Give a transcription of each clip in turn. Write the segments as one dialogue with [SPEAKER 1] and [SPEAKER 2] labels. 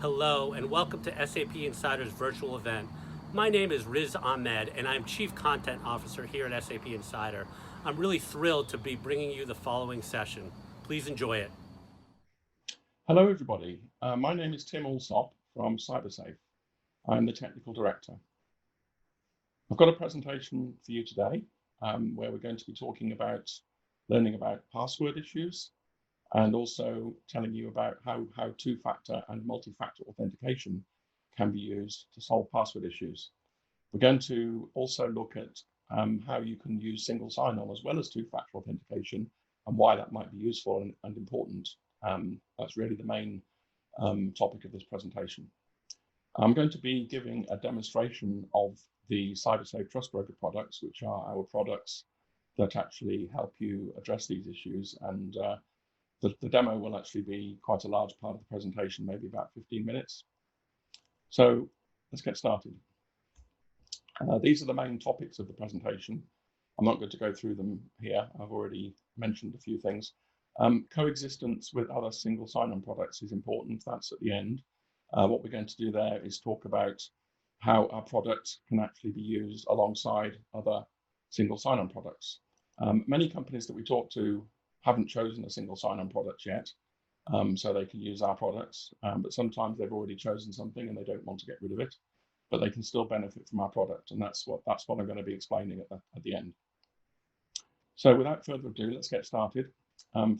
[SPEAKER 1] Hello, and welcome to SAP Insider's virtual event. My name is Riz Ahmed, and I'm Chief Content Officer here at SAP Insider. I'm really thrilled to be bringing you the following session. Please enjoy it.
[SPEAKER 2] Hello, everybody. My name is Tim Alsop from CyberSafe. I'm the Technical Director. I've got a presentation for you today where we're going to be learning about password issues and also telling you about how two-factor and multi-factor authentication can be used to solve password issues. We're going to also look at how you can use single sign-on as well as two-factor authentication and why that might be useful and important. That's really the main topic of this presentation. I'm going to be giving a demonstration of the CyberSafe Trust Broker products, which are our products that actually help you address these issues. And the demo will actually be quite a large part of the presentation, maybe about 15 minutes. So let's get started. These are the main topics of the presentation. I'm not going to go through them here. I've already mentioned a few things. Coexistence with other single sign-on products is important. That's at the end. What we're going to do there is talk about how our product can actually be used alongside other single sign-on products. Many companies that we talk to haven't chosen a single sign-on product yet, so they can use our products, but sometimes they've already chosen something and they don't want to get rid of it, but they can still benefit from our product, and that's what I'm going to be explaining at the end. So without further ado, let's get started.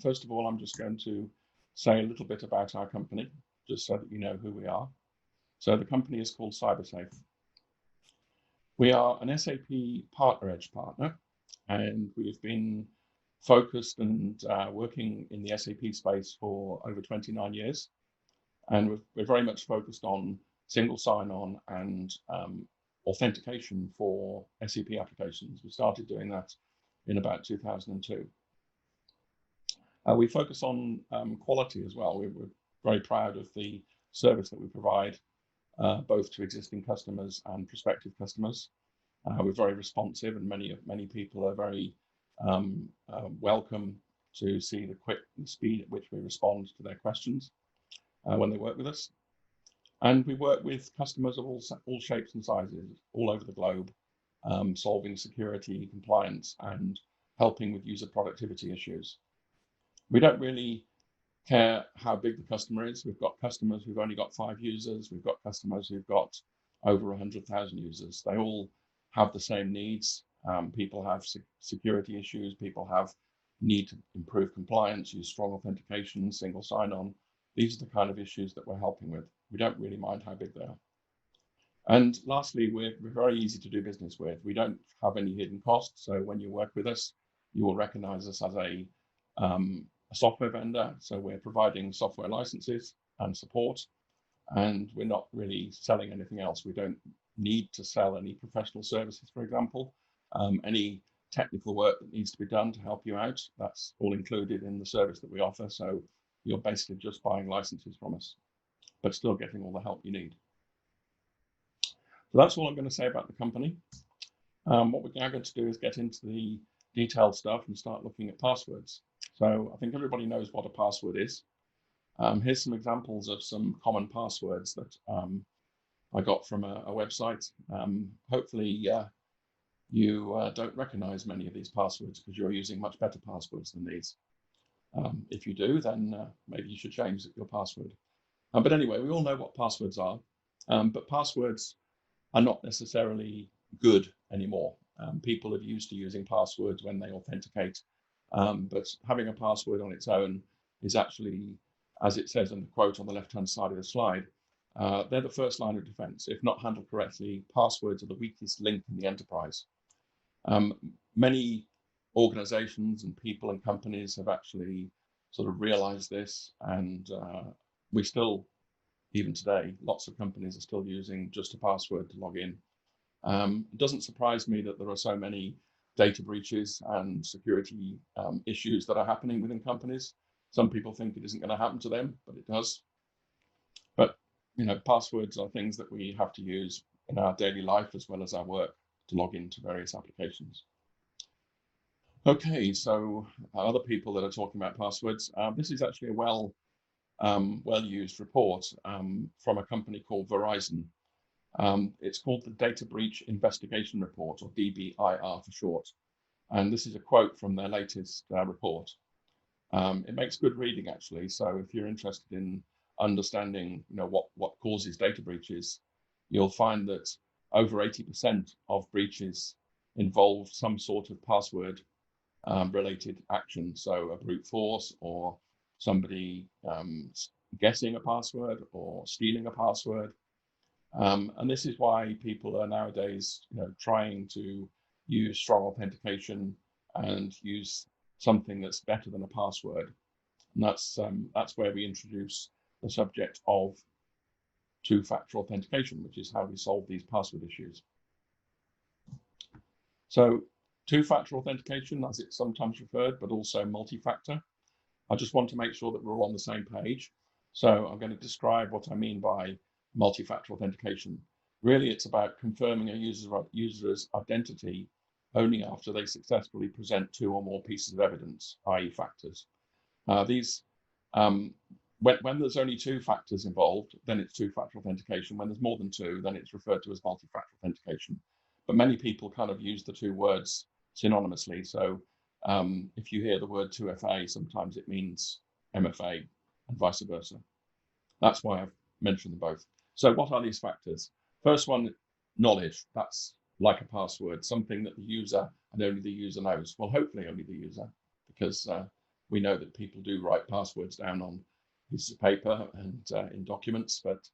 [SPEAKER 2] First of all, I'm just going to say a little bit about our company, just so that you know who we are. So the company is called CyberSafe. We are an SAP Partner Edge partner, and we've been focused and working in the SAP space for over 29 years. And we're very much focused on single sign-on and authentication for SAP applications. We started doing that in about 2002. We focus on quality as well. We're very proud of the service that we provide, both to existing customers and prospective customers. We're very responsive, and many people are very welcome to see the speed at which we respond to their questions when they work with us. And we work with customers of all shapes and sizes all over the globe, solving security, compliance, and helping with user productivity issues. We don't really care how big the customer is. We've got customers who've only got 5 users. We've got customers who've got over 100,000 users. They all have the same needs. People have security issues. People need to improve compliance, use strong authentication, single sign-on. These are the kind of issues that we're helping with. We don't really mind how big they are. And lastly, we're very easy to do business with. We don't have any hidden costs. So when you work with us, you will recognize us as a software vendor. So we're providing software licenses and support, and we're not really selling anything else. We don't need to sell any professional services, for example. Any technical work that needs to be done to help you out, that's all included in the service that we offer. So you're basically just buying licenses from us, but still getting all the help you need. So that's all I'm going to say about the company. What we're now going to do is get into the detailed stuff and start looking at passwords. So I think everybody knows what a password is. Here's some examples of some common passwords that I got from a website. Hopefully you don't recognize many of these passwords because you're using much better passwords than these. If you do, then maybe you should change your password. But anyway, we all know what passwords are, but passwords are not necessarily good anymore. People are used to using passwords when they authenticate, but having a password on its own is actually, as it says in the quote on the left-hand side of the slide, they're the first line of defense. If not handled correctly, passwords are the weakest link in the enterprise. Many organizations and people and companies have actually sort of realized this, and we still, even today, lots of companies are still using just a password to log in. It doesn't surprise me that there are so many data breaches and security issues that are happening within companies. Some people think it isn't going to happen to them, but it does. But passwords are things that we have to use in our daily life as well as our work to log into various applications. Okay, so other people that are talking about passwords, this is actually a well-used report from a company called Verizon. It's called the Data Breach Investigation Report, or DBIR for short. And this is a quote from their latest report. It makes good reading, actually. So if you're interested in understanding, what causes data breaches, you'll find that over 80% of breaches involve some sort of password related action. So a brute force, or somebody guessing a password, or stealing a password. And this is why people are nowadays, trying to use strong authentication and use something that's better than a password. And that's where we introduce the subject of two-factor authentication, which is how we solve these password issues. So two-factor authentication, as it's sometimes referred, but also multi-factor. I just want to make sure that we're all on the same page. So I'm going to describe what I mean by multi-factor authentication. Really, it's about confirming a user's identity only after they successfully present two or more pieces of evidence, i.e. factors. When there's only two factors involved, then it's two-factor authentication. When there's more than two, then it's referred to as multi-factor authentication. But many people kind of use the two words synonymously. So if you hear the word 2FA, sometimes it means MFA and vice versa. That's why I've mentioned them both. So what are these factors? First one, knowledge. That's like a password, something that the user and only the user knows. Well, hopefully only the user, because we know that people do write passwords down on pieces of paper and in documents, but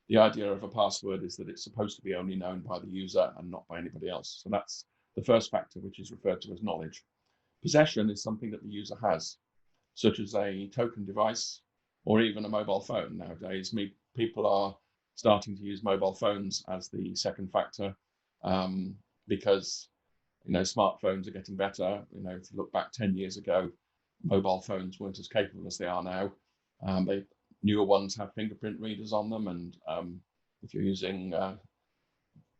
[SPEAKER 2] the idea of a password is that it's supposed to be only known by the user and not by anybody else. So that's the first factor, which is referred to as knowledge. Possession is something that the user has, such as a token device or even a mobile phone. Nowadays, people are starting to use mobile phones as the second factor because smartphones are getting better. If you look back 10 years ago, mobile phones weren't as capable as they are now. Newer ones have fingerprint readers on them, and if you're using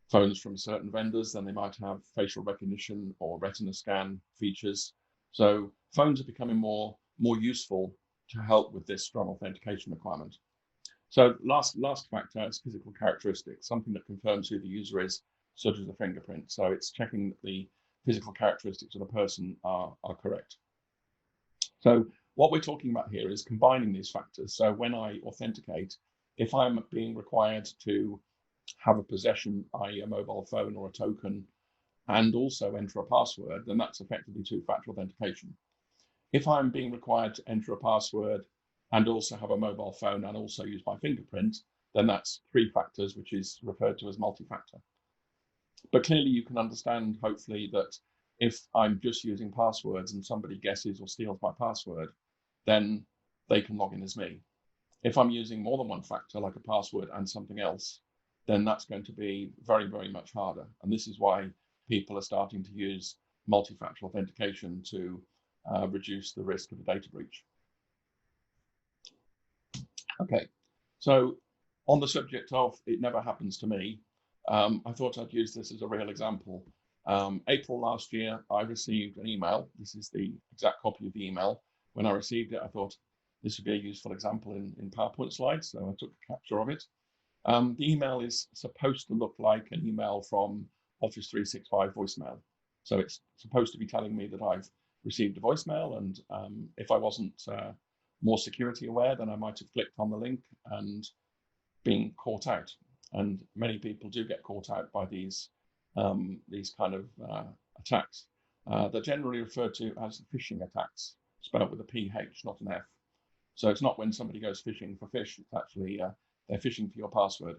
[SPEAKER 2] phones from certain vendors, then they might have facial recognition or retina scan features. So phones are becoming more useful to help with this strong authentication requirement. So last factor is physical characteristics, something that confirms who the user is, such as a fingerprint. So it's checking that the physical characteristics of the person are correct. So what we're talking about here is combining these factors. So when I authenticate, if I'm being required to have a possession, i.e. a mobile phone or a token, and also enter a password, then that's effectively two-factor authentication. If I'm being required to enter a password and also have a mobile phone and also use my fingerprint, then that's three factors, which is referred to as multi-factor. But clearly you can understand, hopefully, that if I'm just using passwords and somebody guesses or steals my password, then they can log in as me. If I'm using more than one factor, like a password and something else, then that's going to be very, very much harder. And this is why people are starting to use multi-factor authentication to reduce the risk of a data breach. Okay, so on the subject of it never happens to me, I thought I'd use this as a real example. April last year, I received an email. This is the exact copy of the email. When I received it, I thought this would be a useful example in PowerPoint slides, so I took a capture of it. The email is supposed to look like an email from Office 365 voicemail. So it's supposed to be telling me that I've received a voicemail, and if I wasn't more security aware, then I might have clicked on the link and been caught out. And many people do get caught out by these kind of attacks. They're generally referred to as phishing attacks, spelled with a PH, not an F. So it's not when somebody goes fishing for fish, it's actually they're fishing for your password.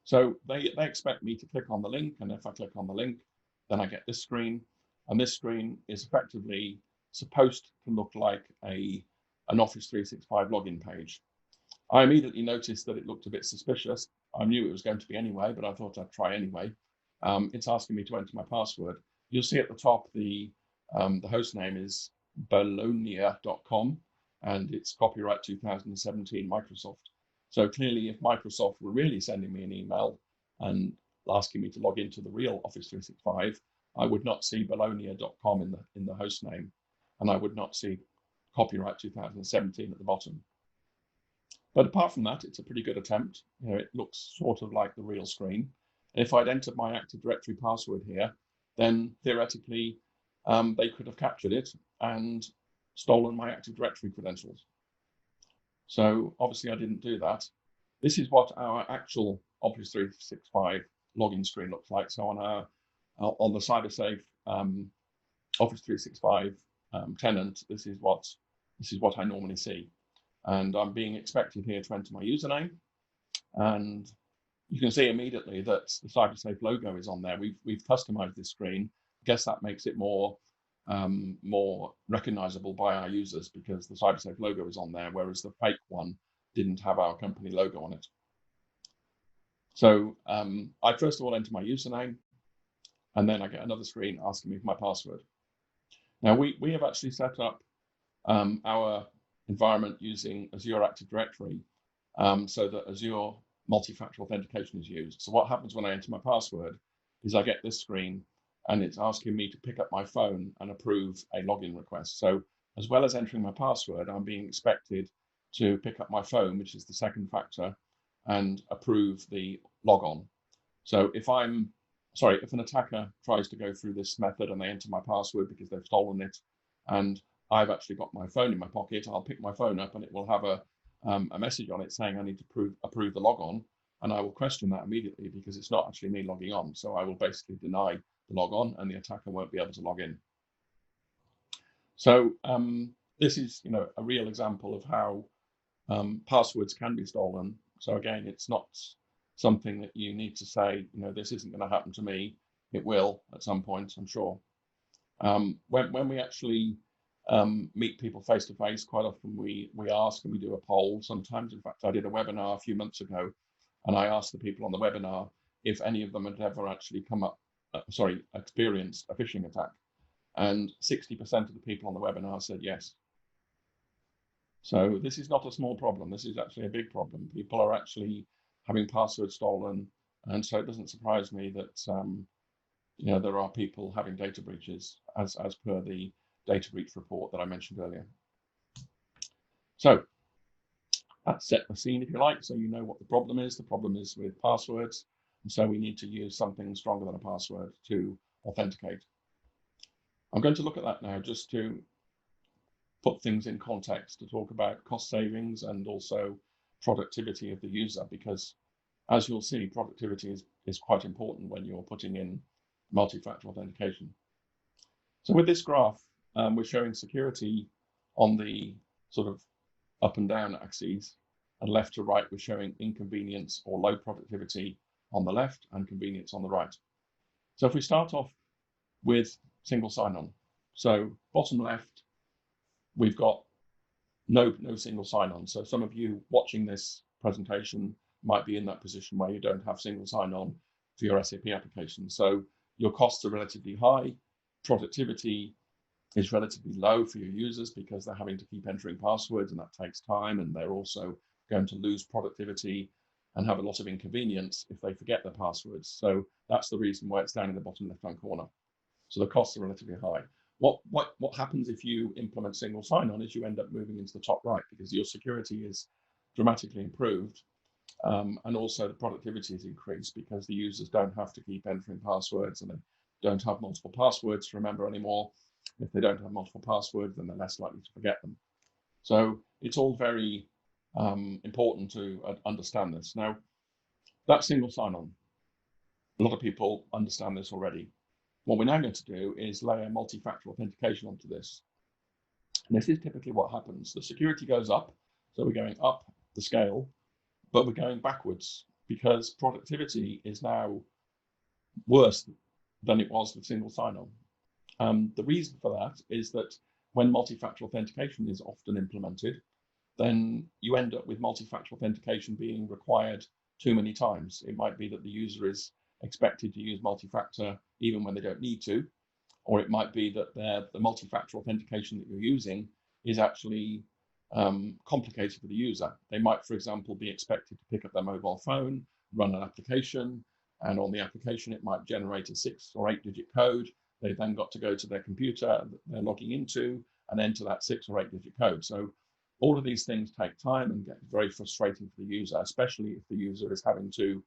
[SPEAKER 2] So they expect me to click on the link, and if I click on the link, then I get this screen, and this screen is effectively supposed to look like an Office 365 login page. I immediately noticed that it looked a bit suspicious. I knew it was going to be anyway, but I thought I'd try anyway. It's asking me to enter my password. You'll see at the top the host name is bologna.com, and it's copyright 2017 Microsoft. So clearly, if Microsoft were really sending me an email and asking me to log into the real Office 365, I would not see bologna.com in the host name, and I would not see copyright 2017 at the bottom. But apart from that, it's a pretty good attempt. You know, it looks sort of like the real screen. If I'd entered my Active Directory password here, then theoretically they could have captured it and stolen my Active Directory credentials. So obviously I didn't do that. This is what our actual Office 365 login screen looks like. So on the CyberSafe Office 365 tenant, this is what I normally see. And I'm being expected here to enter my username. And you can see immediately that the CyberSafe logo is on there. We've customized this screen. I guess that makes it more recognizable by our users because the CyberSafe logo is on there, whereas the fake one didn't have our company logo on it. So I first of all enter my username, and then I get another screen asking me for my password. Now we have actually set up our environment using Azure Active Directory so that Azure Multi-Factor Authentication is used. So what happens when I enter my password is I get this screen and it's asking me to pick up my phone and approve a login request. So as well as entering my password, I'm being expected to pick up my phone, which is the second factor, and approve the logon. So if an attacker tries to go through this method and they enter my password because they've stolen it, and I've actually got my phone in my pocket, I'll pick my phone up and it will have a message on it saying I need to approve the logon, and I will question that immediately because it's not actually me logging on. So I will basically deny the logon and the attacker won't be able to log in. So this is a real example of how passwords can be stolen. So again, it's not something that you need to say, this isn't going to happen to me. It will at some point, I'm sure. When we actually meet people face to face, quite often we ask and we do a poll. Sometimes, in fact, I did a webinar a few months ago, and I asked the people on the webinar if any of them had ever actually experienced a phishing attack, and 60% of the people on the webinar said yes. So this is not a small problem. This is actually a big problem. People are actually having passwords stolen, and so it doesn't surprise me that there are people having data breaches as per the data breach report that I mentioned earlier. So that's set the scene, if you like, so you know what the problem is. The problem is with passwords, and so we need to use something stronger than a password to authenticate. I'm going to look at that now just to put things in context, to talk about cost savings and also productivity of the user, because as you'll see, productivity is quite important when you're putting in multi-factor authentication. So with this graph, we're showing security on the sort of up and down axes, and left to right, we're showing inconvenience or low productivity on the left and convenience on the right. So if we start off with single sign-on, so bottom left, we've got no single sign-on. So some of you watching this presentation might be in that position where you don't have single sign-on for your SAP application. So your costs are relatively high, productivity is relatively low for your users because they're having to keep entering passwords, and that takes time, and they're also going to lose productivity and have a lot of inconvenience if they forget their passwords. So that's the reason why it's down in the bottom left-hand corner. So the costs are relatively high. What happens if you implement single sign-on is you end up moving into the top right because your security is dramatically improved, and also the productivity is increased because the users don't have to keep entering passwords and they don't have multiple passwords to remember anymore. If they don't have multiple passwords, then they're less likely to forget them. So it's all very important to understand this. Now, that single sign-on, a lot of people understand this already. What we're now going to do is layer multi-factor authentication onto this. And this is typically what happens. The security goes up, so we're going up the scale, but we're going backwards because productivity is now worse than it was with single sign-on. The reason for that is that when multi-factor authentication is often implemented, then you end up with multi-factor authentication being required too many times. It might be that the user is expected to use multi-factor even when they don't need to, or it might be that the multi-factor authentication that you're using is actually complicated for the user. They might, for example, be expected to pick up their mobile phone, run an application, and on the application it might generate a 6 or 8 digit code. They've then got to go to their computer that they're logging into and enter that 6 or 8 digit code. So All of these things take time and get very frustrating for the user, especially if the user is having to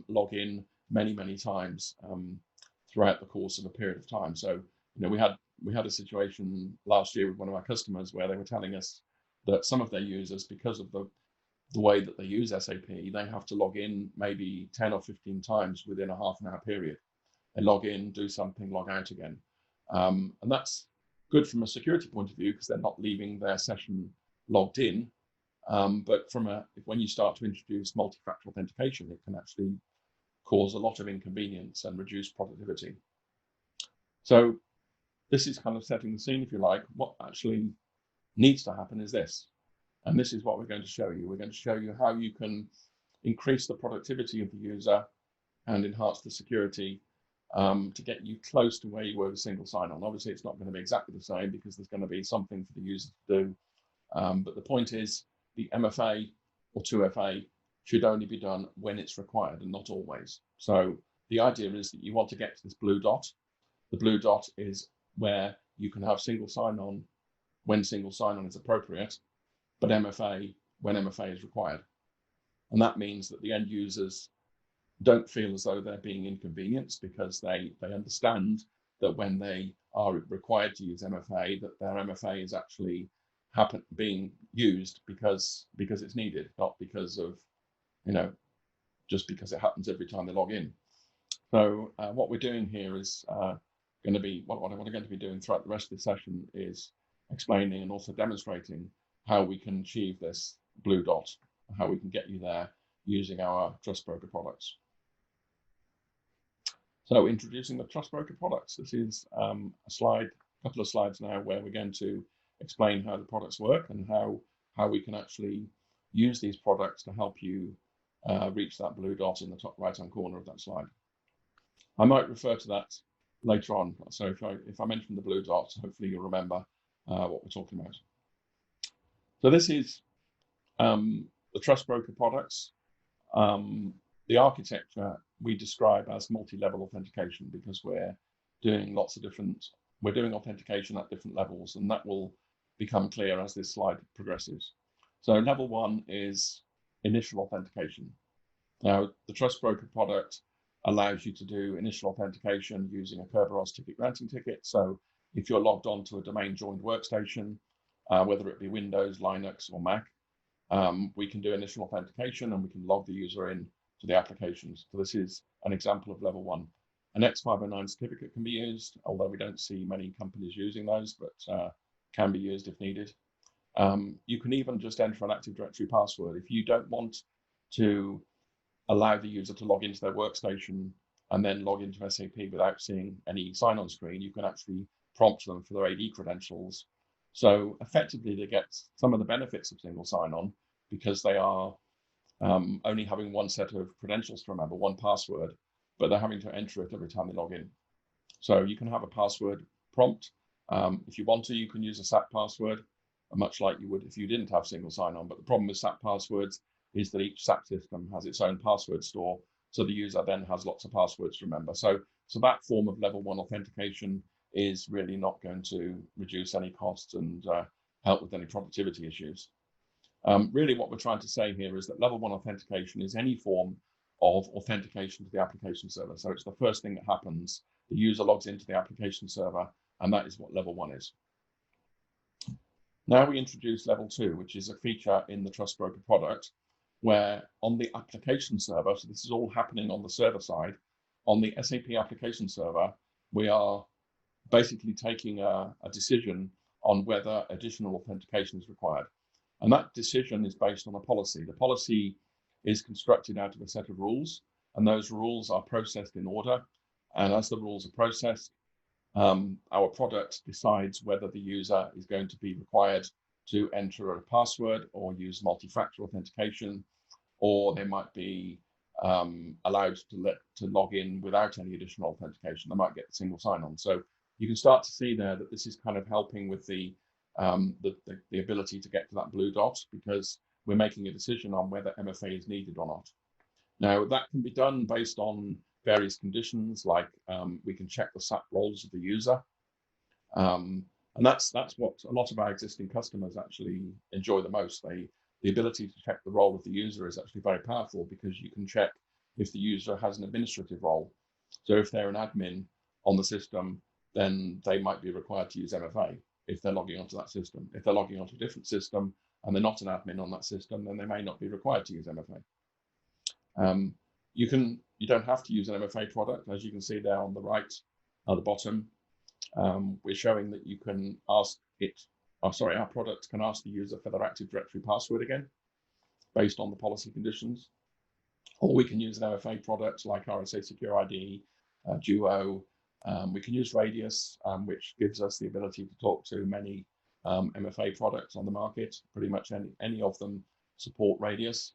[SPEAKER 2] log in many times throughout the course of a period of time. So, we had a situation last year with one of our customers where they were telling us that some of their users, because of the way that they use SAP, they have to log in maybe 10 or 15 times within a half an hour period. They log in, do something, log out again. And that's good from a security point of view because they're not leaving their session logged in. But when you start to introduce multi-factor authentication, it can actually cause a lot of inconvenience and reduce productivity. So this is kind of setting the scene, if you like. What actually needs to happen is this. And this is what we're going to show you. We're going to show you how you can increase the productivity of the user and enhance the security to get you close to where you were with single sign-on. Obviously, it's not going to be exactly the same because there's going to be something for the user to do. But the point is, the MFA or 2FA should only be done when it's required and not always. So the idea is that you want to get to this blue dot. The blue dot is where you can have single sign-on when single sign-on is appropriate, but MFA when MFA is required. And that means that the end users don't feel as though they're being inconvenienced because they understand that when they are required to use MFA, that their MFA is actually being used because it's needed, not because of, just because it happens every time they log in. So what we're doing here is going to be, what I'm going to be doing throughout the rest of the session is explaining and also demonstrating how we can achieve this blue dot, how we can get you there using our Trust Broker products. So introducing the Trust Broker products. This is a couple of slides now where we're going to explain how the products work and how we can actually use these products to help you reach that blue dot in the top right-hand corner of that slide. I might refer to that later on. So if I mention the blue dot, hopefully you'll remember what we're talking about. So this is the Trust Broker products. The architecture we describe as multi-level authentication because we're doing authentication at different levels, and that will become clear as this slide progresses. So level 1 is initial authentication. Now, the Trust Broker product allows you to do initial authentication using a Kerberos ticket granting ticket. So if you're logged on to a domain joined workstation, whether it be Windows, Linux, or Mac, we can do initial authentication and we can log the user in to the applications. So this is an example of level 1. An X509 certificate can be used, although we don't see many companies using those, but can be used if needed. You can even just enter an Active Directory password. If you don't want to allow the user to log into their workstation and then log into SAP without seeing any sign-on screen, you can actually prompt them for their AD credentials. So effectively, they get some of the benefits of single sign-on because they are only having one set of credentials to remember, one password, but they're having to enter it every time they log in. So you can have a password prompt. If you want to, you can use a SAP password, much like you would if you didn't have single sign-on. But the problem with SAP passwords is that each SAP system has its own password store, so the user then has lots of passwords to remember. So that form of level 1 authentication is really not going to reduce any costs and help with any productivity issues. Really what we're trying to say here is that level 1 authentication is any form of authentication to the application server. So it's the first thing that happens. The user logs into the application server, and that is what level 1 is. Now we introduce level 2, which is a feature in the Trust Broker product, where on the application server, so this is all happening on the server side, on the SAP application server, we are basically taking a decision on whether additional authentication is required. And that decision is based on a policy. The policy is constructed out of a set of rules, and those rules are processed in order. And as the rules are processed, our product decides whether the user is going to be required to enter a password or use multi-factor authentication, or they might be allowed to log in without any additional authentication. They might get single sign-on. So you can start to see there that this is kind of helping with the ability to get to that blue dot because we're making a decision on whether MFA is needed or not. Now that can be done based on various conditions, like we can check the SAP roles of the user. And that's what a lot of our existing customers actually enjoy the most. The ability to check the role of the user is actually very powerful, because you can check if the user has an administrative role. So if they're an admin on the system, then they might be required to use MFA if they're logging onto that system. If they're logging onto a different system and they're not an admin on that system, then they may not be required to use MFA. You don't have to use an MFA product. As you can see there on the right at the bottom, we're showing that you can ask it, our product can ask the user for their Active Directory password again, based on the policy conditions. Or we can use an MFA product like RSA Secure ID, Duo. We can use Radius, which gives us the ability to talk to many MFA products on the market. Pretty much any of them support Radius.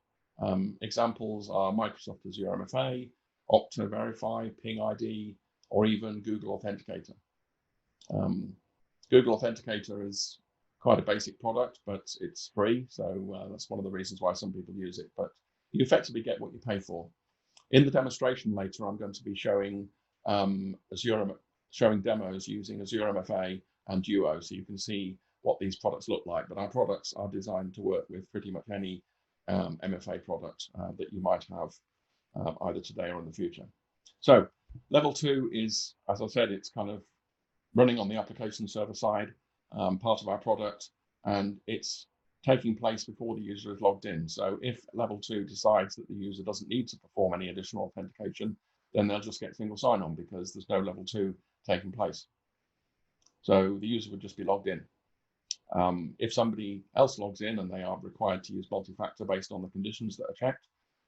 [SPEAKER 2] Examples are Microsoft Azure MFA, Okta Verify, Ping ID, or even Google Authenticator. Google Authenticator is quite a basic product, but it's free, so that's one of the reasons why some people use it. But you effectively get what you pay for. In the demonstration later, I'm going to be showing demos using Azure MFA and Duo, so you can see what these products look like. But our products are designed to work with pretty much any MFA product that you might have either today or in the future. So level 2 is, as I said, it's kind of running on the application server side, part of our product, and it's taking place before the user is logged in. So if level 2 decides that the user doesn't need to perform any additional authentication, then they'll just get single sign-on, because there's no level 2 taking place. So the user would just be logged in. If somebody else logs in and they are required to use multi-factor based on the conditions that are checked,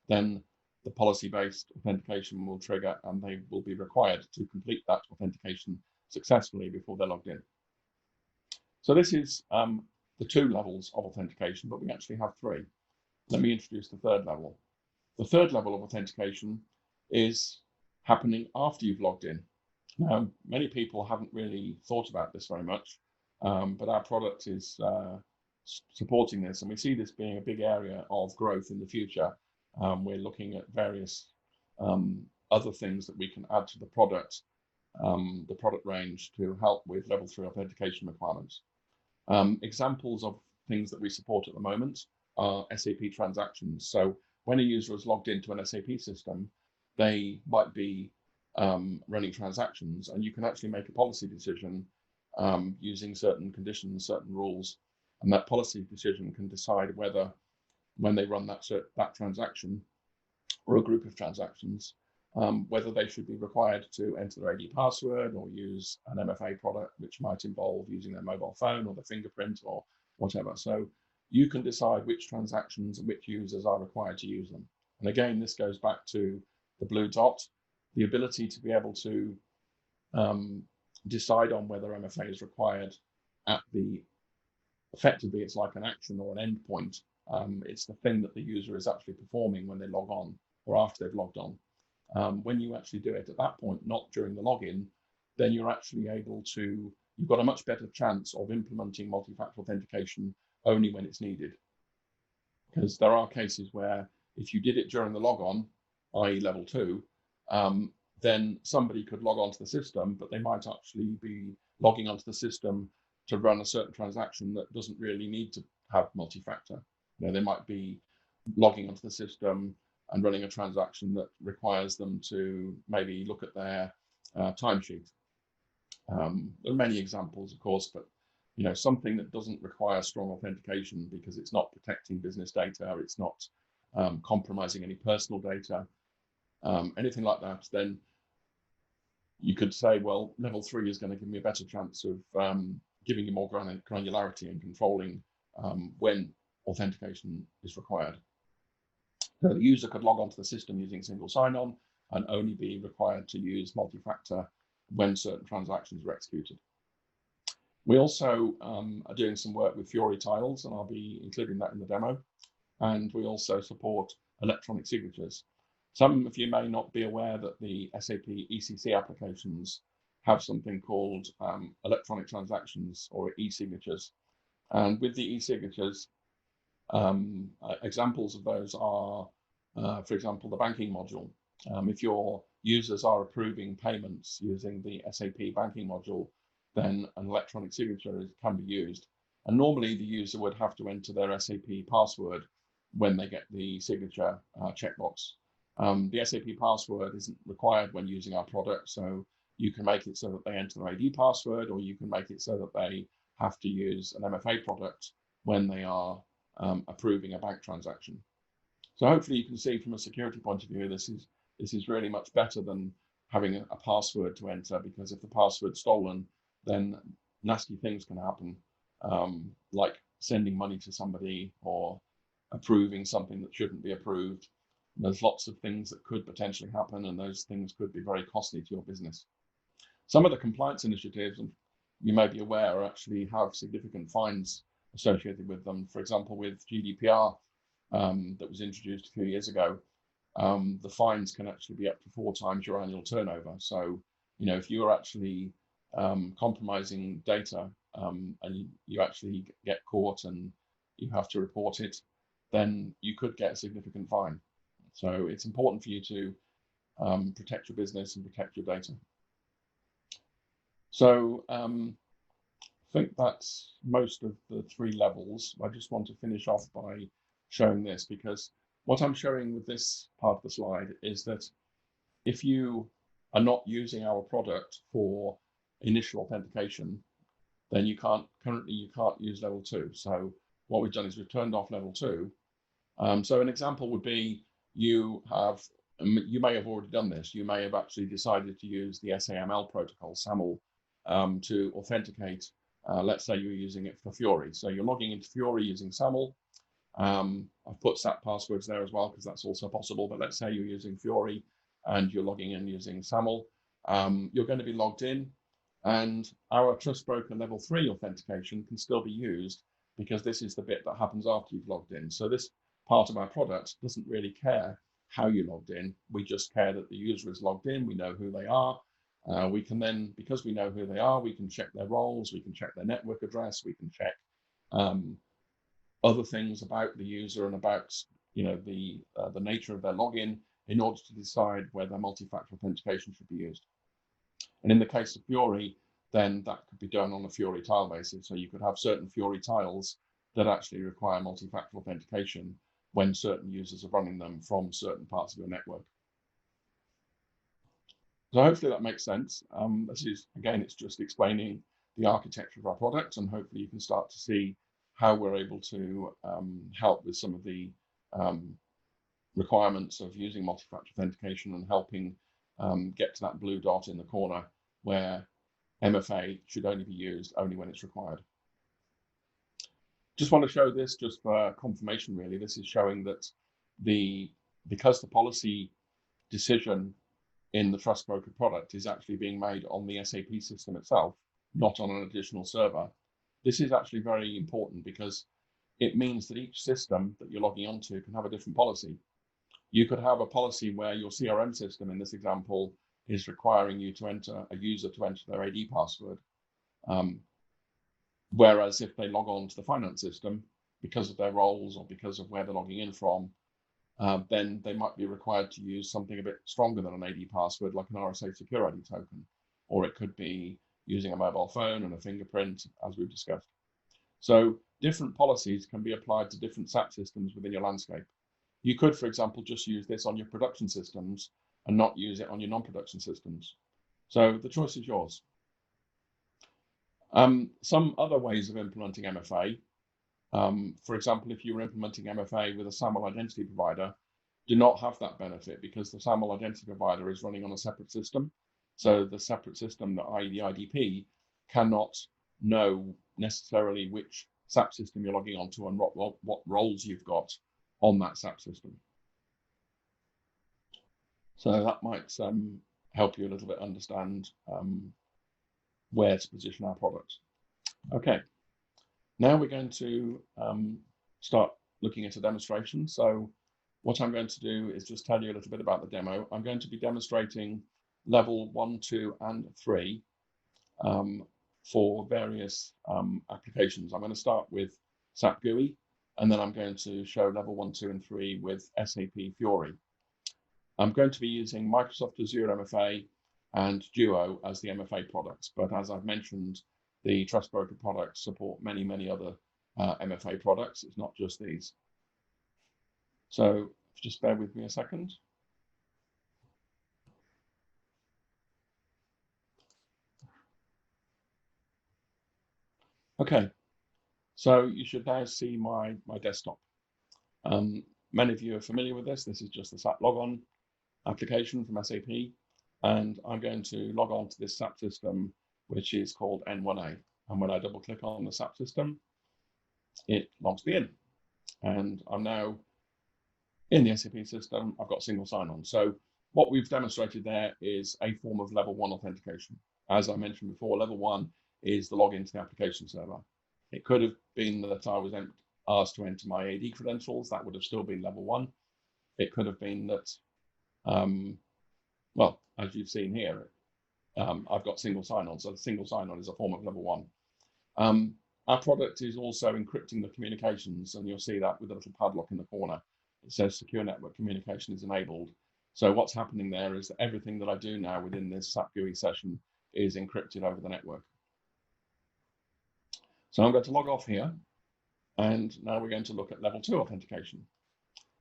[SPEAKER 2] then the policy-based authentication will trigger, and they will be required to complete that authentication successfully before they're logged in. So this is the 2 levels of authentication, but we actually have 3. Let me introduce the 3rd level. The 3rd level of authentication is happening after you've logged in. Now, many people haven't really thought about this very much, but our product is supporting this, and we see this being a big area of growth in the future. We're looking at various other things that we can add to the product range to help with level 3 authentication requirements. Examples of things that we support at the moment are SAP transactions. So when a user is logged into an SAP system, they might be running transactions, and you can actually make a policy decision using certain conditions, certain rules, and that policy decision can decide whether, when they run that transaction or a group of transactions, whether they should be required to enter their AD password or use an MFA product, which might involve using their mobile phone or their fingerprint or whatever. So you can decide which transactions and which users are required to use them. And again, this goes back to the blue dot, the ability to be able to decide on whether MFA is required effectively it's like an action or an endpoint. It's the thing that the user is actually performing when they log on or after they've logged on. When you actually do it at that point, not during the login, then you're actually you've got a much better chance of implementing multi-factor authentication only when it's needed. Because there are cases where if you did it during the logon, i.e. level 2, then somebody could log onto the system, but they might actually be logging onto the system to run a certain transaction that doesn't really need to have multi-factor. They might be logging onto the system and running a transaction that requires them to maybe look at their timesheet. There are many examples, of course, but something that doesn't require strong authentication because it's not protecting business data, it's not compromising any personal data, anything like that, then you could say, well, level 3 is going to give me a better chance of giving you more granularity and controlling when authentication is required. So the user could log onto the system using single sign-on and only be required to use multi-factor when certain transactions are executed. We also are doing some work with Fiori tiles, and I'll be including that in the demo. And we also support electronic signatures. Some of you may not be aware that the SAP ECC applications have something called electronic transactions or e-signatures. And with the e-signatures, examples of those are, for example, the banking module. If your users are approving payments using the SAP banking module, then an electronic signature can be used. And normally the user would have to enter their SAP password when they get the signature checkbox. The SAP password isn't required when using our product, so you can make it so that they enter their ID password, or you can make it so that they have to use an MFA product when they are approving a bank transaction. So hopefully you can see from a security point of view, this is really much better than having a password to enter, because if the password's stolen, then nasty things can happen, like sending money to somebody or approving something that shouldn't be approved. There's lots of things that could potentially happen, and those things could be very costly to your business. Some of the compliance initiatives, and you may be aware, actually have significant fines associated with them. For example, with GDPR that was introduced a few years ago, the fines can actually be up to 4 times your annual turnover. So, if you're actually compromising data and you actually get caught and you have to report it, then you could get a significant fine. So it's important for you to protect your business and protect your data. So I think that's most of the 3 levels. I just want to finish off by showing this, because what I'm showing with this part of the slide is that if you are not using our product for initial authentication, then you can't use level 2. So what we've done is we've turned off level 2. So an example would be you may have already done this. You may have actually decided to use the SAML protocol, SAML, to authenticate. Let's say you're using it for Fiori. So you're logging into Fiori using SAML. I've put SAP passwords there as well, because that's also possible. But let's say you're using Fiori and you're logging in using SAML. You're going to be logged in, and our Trust Broker level 3 authentication can still be used, because this is the bit that happens after you've logged in. So this part of our product doesn't really care how you logged in. We just care that the user is logged in. We know who they are. We can then, because we know who they are, we can check their roles, we can check their network address, we can check other things about the user and about the nature of their login, in order to decide whether multi-factor authentication should be used. And in the case of Fiori, then that could be done on a Fiori tile basis. So you could have certain Fiori tiles that actually require multi-factor authentication when certain users are running them from certain parts of your network. So hopefully that makes sense. This is, again, it's just explaining the architecture of our product, and hopefully you can start to see how we're able to help with some of the requirements of using multi-factor authentication, and helping get to that blue dot in the corner where MFA should only be used when it's required. Just want to show this just for confirmation, really. This is showing that because the policy decision in the Trust Broker product is actually being made on the SAP system itself, not on an additional server. This is actually very important, because it means that each system that you're logging onto can have a different policy. You could have a policy where your CRM system, in this example, is requiring you to enter a user to enter their AD password. Whereas if they log on to the finance system, because of their roles or because of where they're logging in from, then they might be required to use something a bit stronger than an AD password, like an RSA Secure ID token, or it could be using a mobile phone and a fingerprint, as we've discussed. So different policies can be applied to different SAP systems within your landscape. You could, for example, just use this on your production systems and not use it on your non-production systems. So the choice is yours. Some other ways of implementing MFA, for example, if you were implementing MFA with a SAML identity provider, do not have that benefit, because the SAML identity provider is running on a separate system. So the separate system, i.e. the IDP, cannot know necessarily which SAP system you're logging onto and what roles you've got on that SAP system. So that might help you a little bit understand where to position our products. Okay, now we're going to start looking at a demonstration. So what I'm going to do is just tell you a little bit about the demo. I'm going to be demonstrating level 1, 2, and 3 for various applications. I'm going to start with SAP GUI, and then I'm going to show level 1, 2, and 3 with SAP Fiori. I'm going to be using Microsoft Azure MFA and Duo as the MFA products. But as I've mentioned, the Trust Broker products support many, many other MFA products. It's not just these. So just bear with me a second. Okay, so you should now see my desktop. Many of you are familiar with this. This is just the SAP logon application from SAP. And I'm going to log on to this SAP system, which is called N1A. And when I double click on the SAP system, it logs me in. And I'm now in the SAP system. I've got single sign-on. So what we've demonstrated there is a form of level 1 authentication. As I mentioned before, level 1 is the login to the application server. It could have been that I was asked to enter my AD credentials. That would have still been level 1. It could have been that, well, as you've seen here, I've got single sign-on. So the single sign-on is a form of level 1. Our product is also encrypting the communications, and you'll see that with a little padlock in the corner. It says secure network communication is enabled. So what's happening there is that everything that I do now within this SAP GUI session is encrypted over the network. So I'm going to log off here, and now we're going to look at level 2 authentication.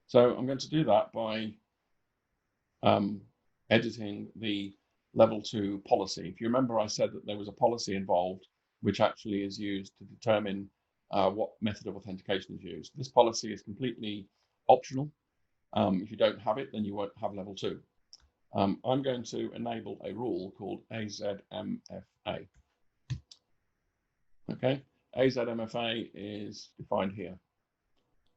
[SPEAKER 2] So I'm going to do that by editing the level 2 policy. If you remember, I said that there was a policy involved which actually is used to determine what method of authentication is used. This policy is completely optional. If you don't have it, then you won't have level 2. I'm going to enable a rule called AZMFA. Okay, AZMFA is defined here.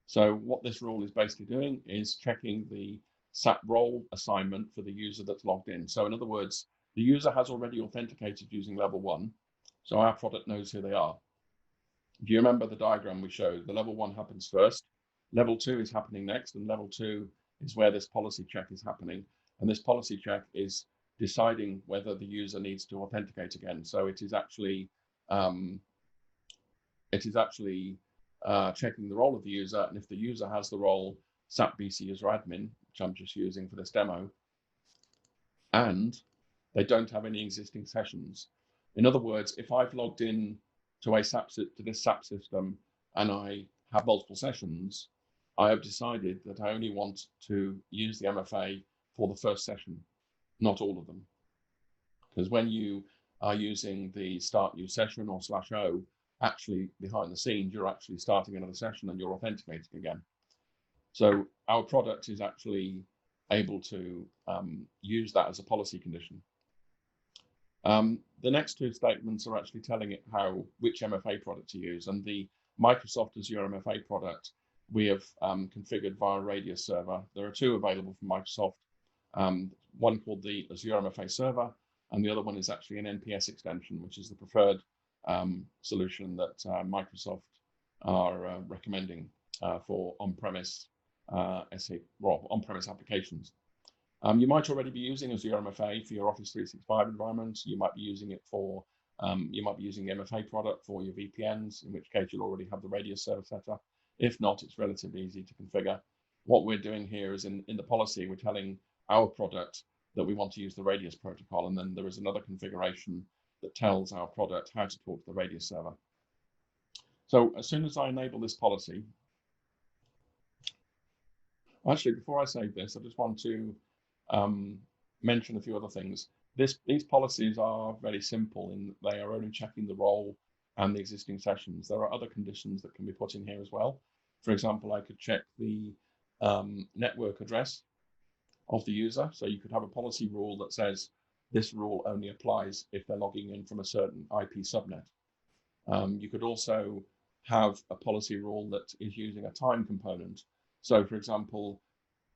[SPEAKER 2] So what this rule is basically doing is checking the SAP role assignment for the user that's logged in. So in other words, the user has already authenticated using level 1, so our product knows who they are. If you remember the diagram we showed, the level 1 happens first, level 2 is happening next, and level 2 is where this policy check is happening. And this policy check is deciding whether the user needs to authenticate again. So it is actually checking the role of the user, and if the user has the role SAP BC user admin, which I'm just using for this demo, and they don't have any existing sessions. In other words, if I've logged in to this SAP system and I have multiple sessions, I have decided that I only want to use the MFA for the first session, not all of them. Because when you are using the start new session or /o, actually behind the scenes, you're actually starting another session and you're authenticating again. So our product is actually able to use that as a policy condition. The next two statements are actually telling it which MFA product to use, and the Microsoft Azure MFA product we have configured via Radius server. There are two available from Microsoft, one called the Azure MFA server, and the other one is actually an NPS extension, which is the preferred solution that Microsoft are recommending for on-premise on-premise applications. You might already be using Azure MFA for your Office 365 environments. You might be using it for, you might be using the MFA product for your VPNs, in which case you'll already have the Radius server set up. If not, it's relatively easy to configure. What we're doing here is in the policy, we're telling our product that we want to use the Radius protocol, and then there is another configuration that tells our product how to talk to the Radius server. So as soon as I enable this policy, actually, before I save this, I just want to mention a few other things. These policies are very simple in that they are only checking the role and the existing sessions. There are other conditions that can be put in here as well. For example, I could check the network address of the user. So you could have a policy rule that says this rule only applies if they're logging in from a certain IP subnet. You could also have a policy rule that is using a time component. So for example,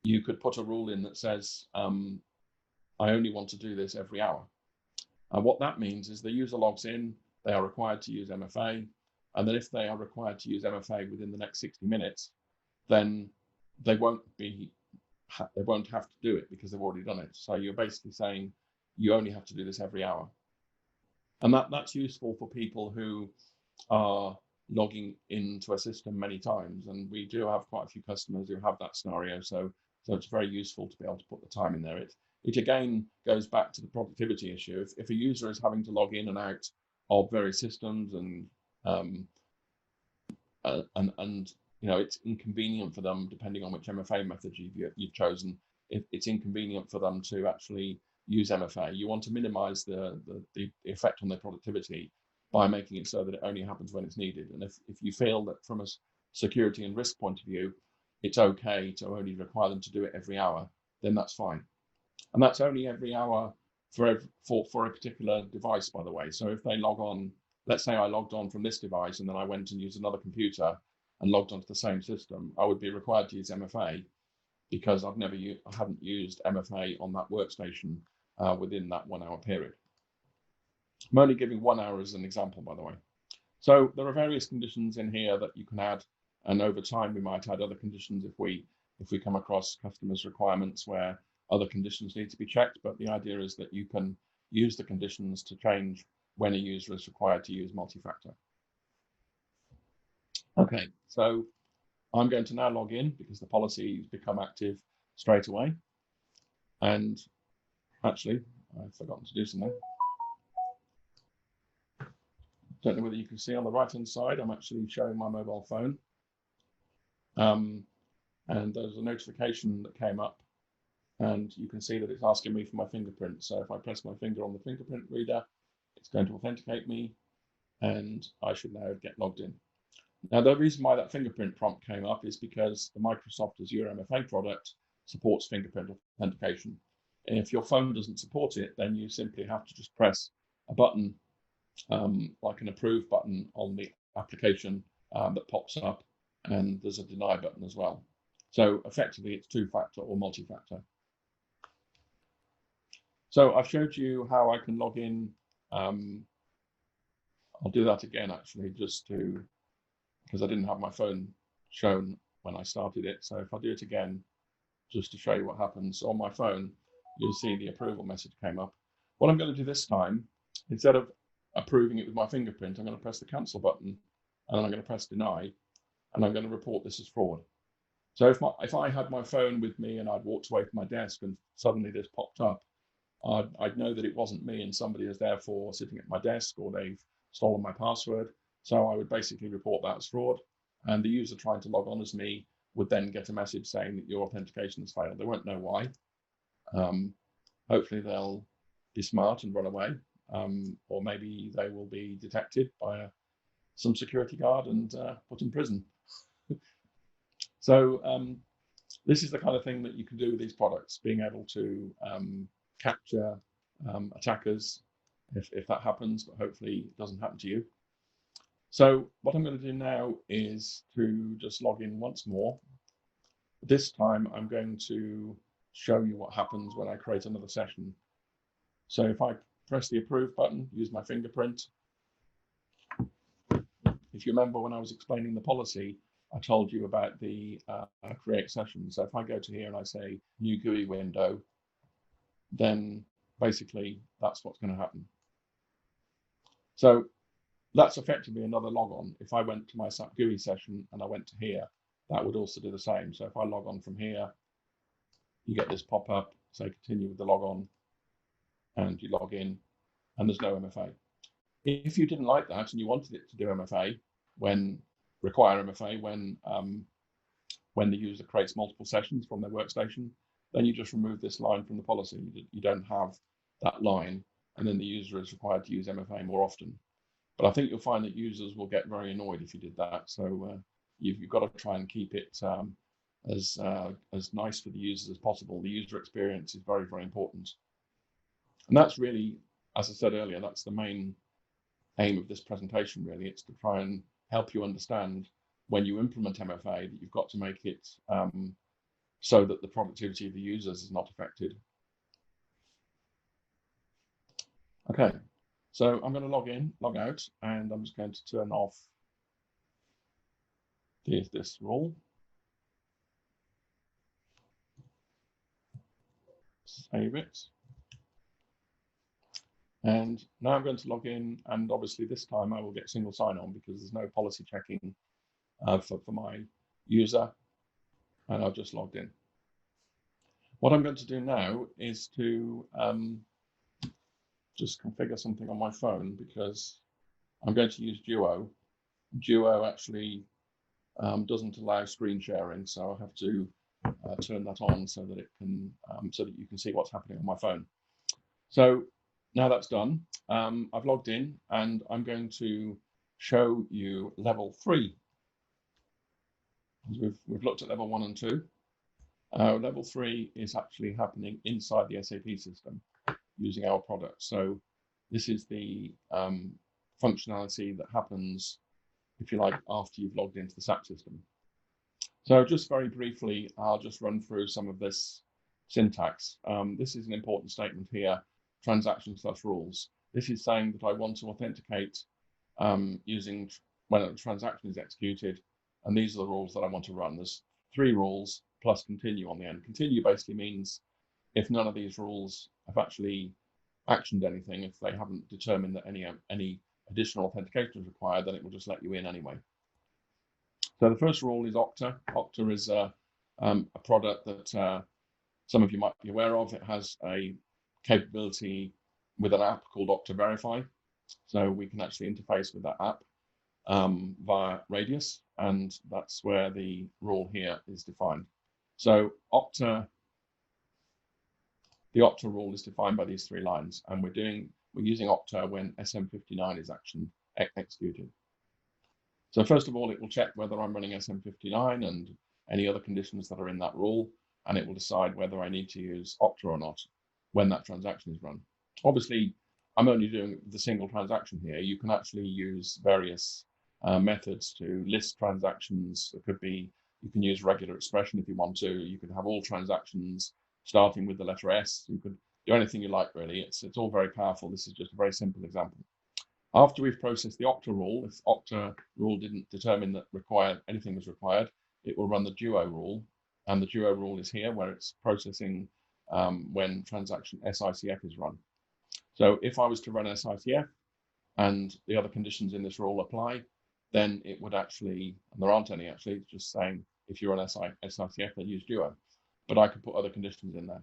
[SPEAKER 2] you could put a rule in that says, I only want to do this every hour. What that means is the user logs in, they are required to use MFA, and then if they are required to use MFA within the next 60 minutes, then they won't have to do it because they've already done it. So you're basically saying you only have to do this every hour. And that's useful for people who are logging into a system many times. And we do have quite a few customers who have that scenario. So it's very useful to be able to put the time in there. it again goes back to the productivity issue. If a user is having to log in and out of various systems and it's inconvenient for them, depending on which MFA method you've chosen. If it's inconvenient for them to actually use MFA, you want to minimize the effect on their productivity by making it so that it only happens when it's needed. And if you feel that from a security and risk point of view, it's okay to only require them to do it every hour, then that's fine. And that's only every hour for a particular device, by the way. So if they log on, let's say I logged on from this device and then I went and used another computer and logged onto the same system, I would be required to use MFA because I haven't used MFA on that workstation within that 1 hour period. I'm only giving 1 hour as an example, by the way. So there are various conditions in here that you can add, and over time we might add other conditions if we come across customers' requirements where other conditions need to be checked. But the idea is that you can use the conditions to change when a user is required to use multi-factor. Okay, so I'm going to now log in because the policy has become active straight away. And actually, I've forgotten to do something. Don't know whether you can see on the right-hand side, I'm actually showing my mobile phone. And there's a notification that came up, and you can see that it's asking me for my fingerprint. So if I press my finger on the fingerprint reader, it's going to authenticate me, and I should now get logged in. Now, the reason why that fingerprint prompt came up is because the Microsoft Azure MFA product supports fingerprint authentication. And if your phone doesn't support it, then you simply have to just press a button, like an approve button on the application that pops up, and there's a deny button as well. So effectively, it's two-factor or multi-factor. So I've showed you how I can log in. I'll do that again, actually, just to, because I didn't have my phone shown when I started it. So if I do it again, just to show you what happens on my phone, you'll see the approval message came up. What I'm going to do this time, instead of approving it with my fingerprint, I'm going to press the cancel button, and then I'm going to press deny, and I'm going to report this as fraud. So if I had my phone with me and I'd walked away from my desk and suddenly this popped up, I'd know that it wasn't me and somebody is therefore sitting at my desk or they've stolen my password. So I would basically report that as fraud, and the user trying to log on as me would then get a message saying that your authentication has failed. They won't know why. Hopefully they'll be smart and run away, or maybe they will be detected by some security guard and put in prison. So this is the kind of thing that you can do with these products, being able to capture attackers if that happens, but hopefully it doesn't happen to you. So what I'm going to do now is to just log in once more. This time I'm going to show you what happens when I create another session. So if I press the approve button, use my fingerprint. If you remember when I was explaining the policy, I told you about the create session. So if I go to here and I say new GUI window, then basically that's what's going to happen. So that's effectively another logon. If I went to my SAP GUI session and I went to here, that would also do the same. So if I log on from here, you get this pop up, say continue with the logon, and you log in, and there's no MFA. If you didn't like that and you wanted it to do MFA, require MFA when the user creates multiple sessions from their workstation, then you just remove this line from the policy. You don't have that line, and then the user is required to use MFA more often. But I think you'll find that users will get very annoyed if you did that. So you've got to try and keep it as nice for the users as possible. The user experience is very, very important. And that's really, as I said earlier, that's the main aim of this presentation, really. It's to try and help you understand when you implement MFA that you've got to make it so that the productivity of the users is not affected. Okay, so I'm going to log in, log out, and I'm just going to turn off this rule. Save it. And now I'm going to log in, and obviously this time I will get single sign-on because there's no policy checking for my user, and I've just logged in. What I'm going to do now is to just configure something on my phone, because I'm going to use Duo. Duo actually doesn't allow screen sharing, so I have to turn that on so that it can so that you can see what's happening on my phone. So now that's done, I've logged in and I'm going to show you level 3. We've looked at level 1 and 2. Level 3 is actually happening inside the SAP system using our product. So this is the functionality that happens, if you like, after you've logged into the SAP system. So just very briefly, I'll just run through some of this syntax. This is an important statement here, transaction/rules. This is saying that I want to authenticate using when a transaction is executed, and these are the rules that I want to run. There's 3 rules plus continue on the end. Continue basically means if none of these rules have actually actioned anything, if they haven't determined that any additional authentication is required, then it will just let you in anyway. So the first rule is Okta. Okta is a product that some of you might be aware of. It has a capability with an app called Okta Verify. So we can actually interface with that app via Radius, and that's where the rule here is defined. So the Okta rule is defined by these 3 lines, and we're using Okta when SM59 is executed. So first of all, it will check whether I'm running SM59 and any other conditions that are in that rule, and it will decide whether I need to use Okta or not when that transaction is run. Obviously, I'm only doing the single transaction here. You can actually use various methods to list transactions. It could be, you can use regular expression if you want to. You could have all transactions starting with the letter S. You could do anything you like, really. It's all very powerful. This is just a very simple example. After we've processed the Okta rule, if Okta rule didn't determine that anything was required, it will run the Duo rule. And the Duo rule is here, where it's processing when transaction SICF is run. So if I was to run SICF and the other conditions in this rule apply, then it would actually, and there aren't any actually, it's just saying if you're on SICF, then use Duo. But I could put other conditions in there.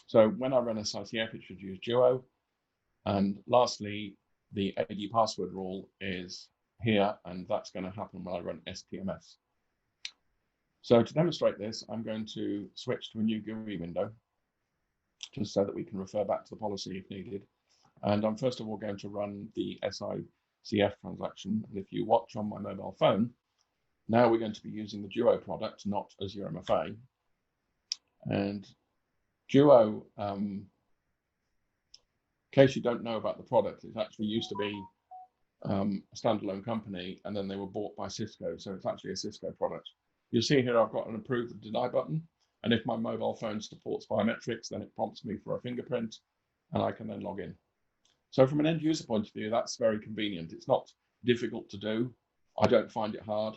[SPEAKER 2] So when I run SICF, it should use Duo. And lastly, the AD password rule is here, and that's going to happen when I run STMS. So to demonstrate this, I'm going to switch to a new GUI window, just so that we can refer back to the policy if needed. And I'm first of all going to run the SICF transaction. And if you watch on my mobile phone, now we're going to be using the Duo product, not Azure MFA. And Duo, in case you don't know about the product, it actually used to be a standalone company, and then they were bought by Cisco. So it's actually a Cisco product. You'll see here I've got an approve or deny button. And if my mobile phone supports biometrics, then it prompts me for a fingerprint, and I can then log in. So from an end user point of view, that's very convenient. It's not difficult to do. I don't find it hard.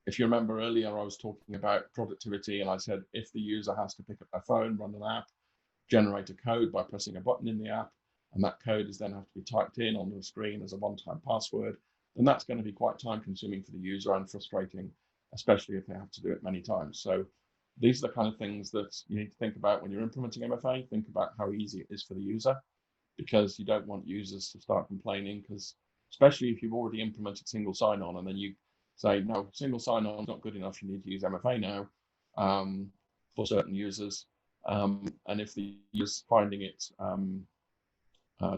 [SPEAKER 2] If you remember earlier, I was talking about productivity, and I said if the user has to pick up their phone, run an app, generate a code by pressing a button in the app, and that code is then have to be typed in on the screen as a one-time password, then that's going to be quite time-consuming for the user and frustrating, especially if they have to do it many times. So these are the kind of things that you need to think about when you're implementing MFA. Think about how easy it is for the user, because you don't want users to start complaining, because especially if you've already implemented single sign-on and then you say, no, single sign-on is not good enough, you need to use MFA now for certain users. And if the user's finding it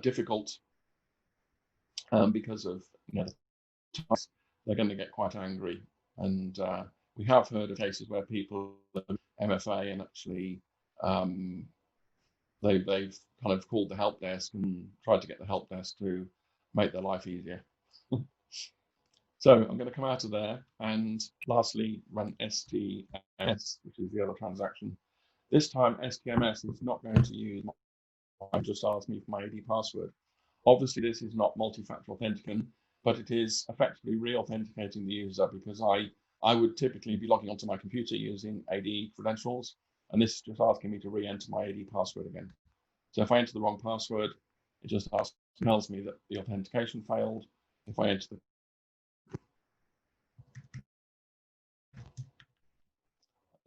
[SPEAKER 2] difficult because of the tasks, they're going to get quite angry. And we have heard of cases where people MFA and actually they've kind of called the help desk and tried to get the help desk to make their life easier. So I'm going to come out of there and lastly run STMS, which is the other transaction. This time STMS is not going to use, just ask me for my AD password. Obviously this is not multi-factor authentication, but it is effectively re-authenticating the user, because I would typically be logging onto my computer using AD credentials, and this is just asking me to re-enter my AD password again. So if I enter the wrong password, it just tells me that the authentication failed. If I enter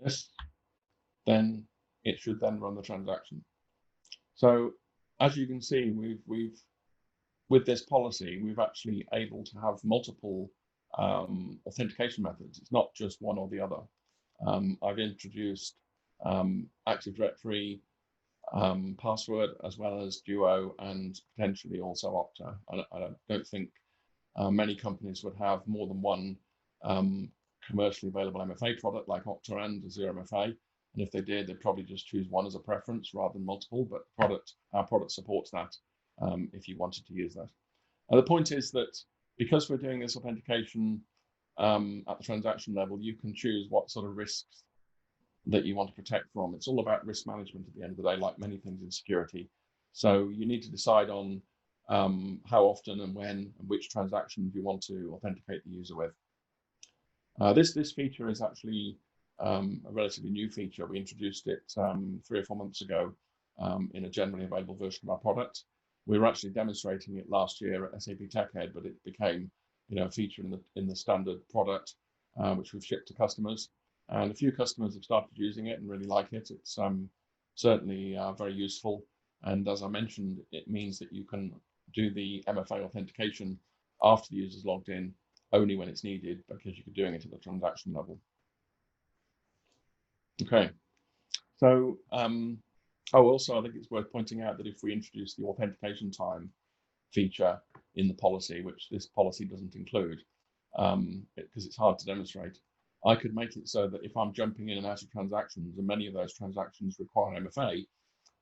[SPEAKER 2] this, then it should then run the transaction. So as you can see, we've with this policy, we've actually able to have multiple authentication methods. It's not just one or the other. I've introduced Active Directory, password, as well as Duo, and potentially also Okta. I don't think many companies would have more than one commercially available MFA product like Okta and Zero MFA. And if they did, they'd probably just choose one as a preference rather than multiple. But our product supports that if you wanted to use that. And the point is that because we're doing this authentication at the transaction level, you can choose what sort of risks that you want to protect from. It's all about risk management at the end of the day, like many things in security. So you need to decide on how often and when and which transactions you want to authenticate the user with. This feature is actually a relatively new feature. We introduced it 3 or 4 months ago in a generally available version of our product. We were actually demonstrating it last year at SAP TechEd, but it became a feature in the standard product, which we've shipped to customers. And a few customers have started using it and really like it. It's certainly very useful. And as I mentioned, it means that you can do the MFA authentication after the user's logged in only when it's needed, because you're doing it at the transaction level. Okay, so also I think it's worth pointing out that if we introduce the authentication time feature in the policy, which this policy doesn't include, because it's hard to demonstrate, I could make it so that if I'm jumping in and out of transactions, and many of those transactions require MFA,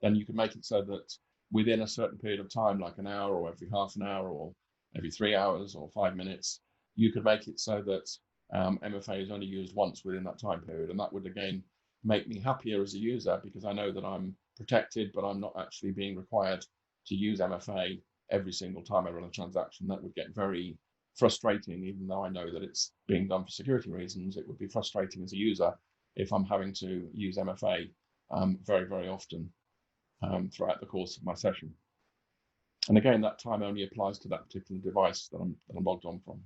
[SPEAKER 2] then you could make it so that within a certain period of time, like an hour or every half an hour or every 3 hours or 5 minutes, you could make it so that MFA is only used once within that time period. And that would, again, make me happier as a user, because I know that I'm protected, but I'm not actually being required to use MFA every single time I run a transaction. That would get very frustrating, even though I know that it's being done for security reasons. It would be frustrating as a user if I'm having to use MFA very, very often throughout the course of my session. And again, that time only applies to that particular device that I'm logged on from.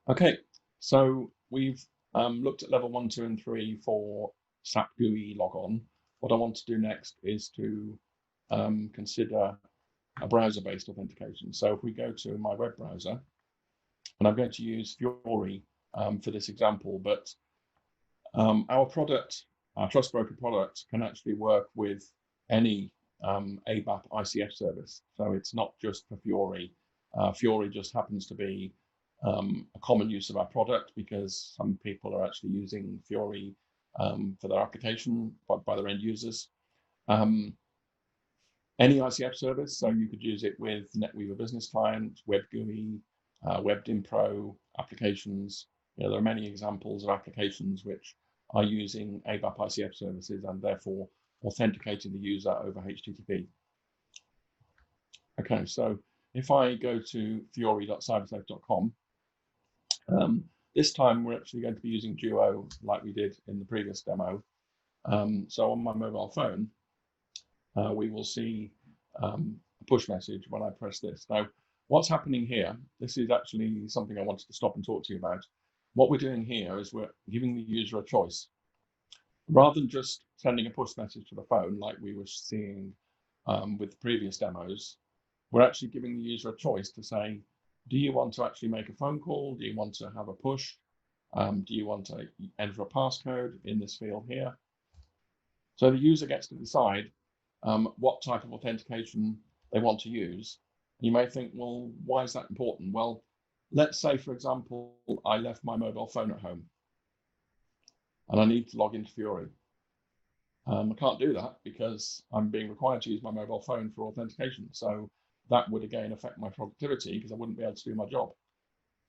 [SPEAKER 2] Okay, so we've looked at level 1, 2, and 3 for SAP GUI logon. What I want to do next is to consider a browser-based authentication. So if we go to my web browser, and I'm going to use Fiori for this example, but our product, our Trust Broker product, can actually work with any ABAP ICF service. So it's not just for Fiori. Fiori just happens to be a common use of our product, because some people are actually using Fiori for their application by their end users. Any ICF service, so you could use it with NetWeaver Business Client, Web GUI, WebDim Pro applications. There are many examples of applications which are using ABAP ICF services and therefore authenticating the user over HTTP. Okay, so if I go to fiori.cybersafe.com, this time we're actually going to be using Duo like we did in the previous demo. So on my mobile phone, we will see a push message when I press this. Now, what's happening here, this is actually something I wanted to stop and talk to you about. What we're doing here is we're giving the user a choice. Rather than just sending a push message to the phone like we were seeing with the previous demos, we're actually giving the user a choice to say, do you want to actually make a phone call? Do you want to have a push? Do you want to enter a passcode in this field here? So the user gets to decide what type of authentication they want to use. You may think, well, why is that important? Well, let's say, for example, I left my mobile phone at home and I need to log into Fiori. I can't do that because I'm being required to use my mobile phone for authentication. So that would again affect my productivity because I wouldn't be able to do my job.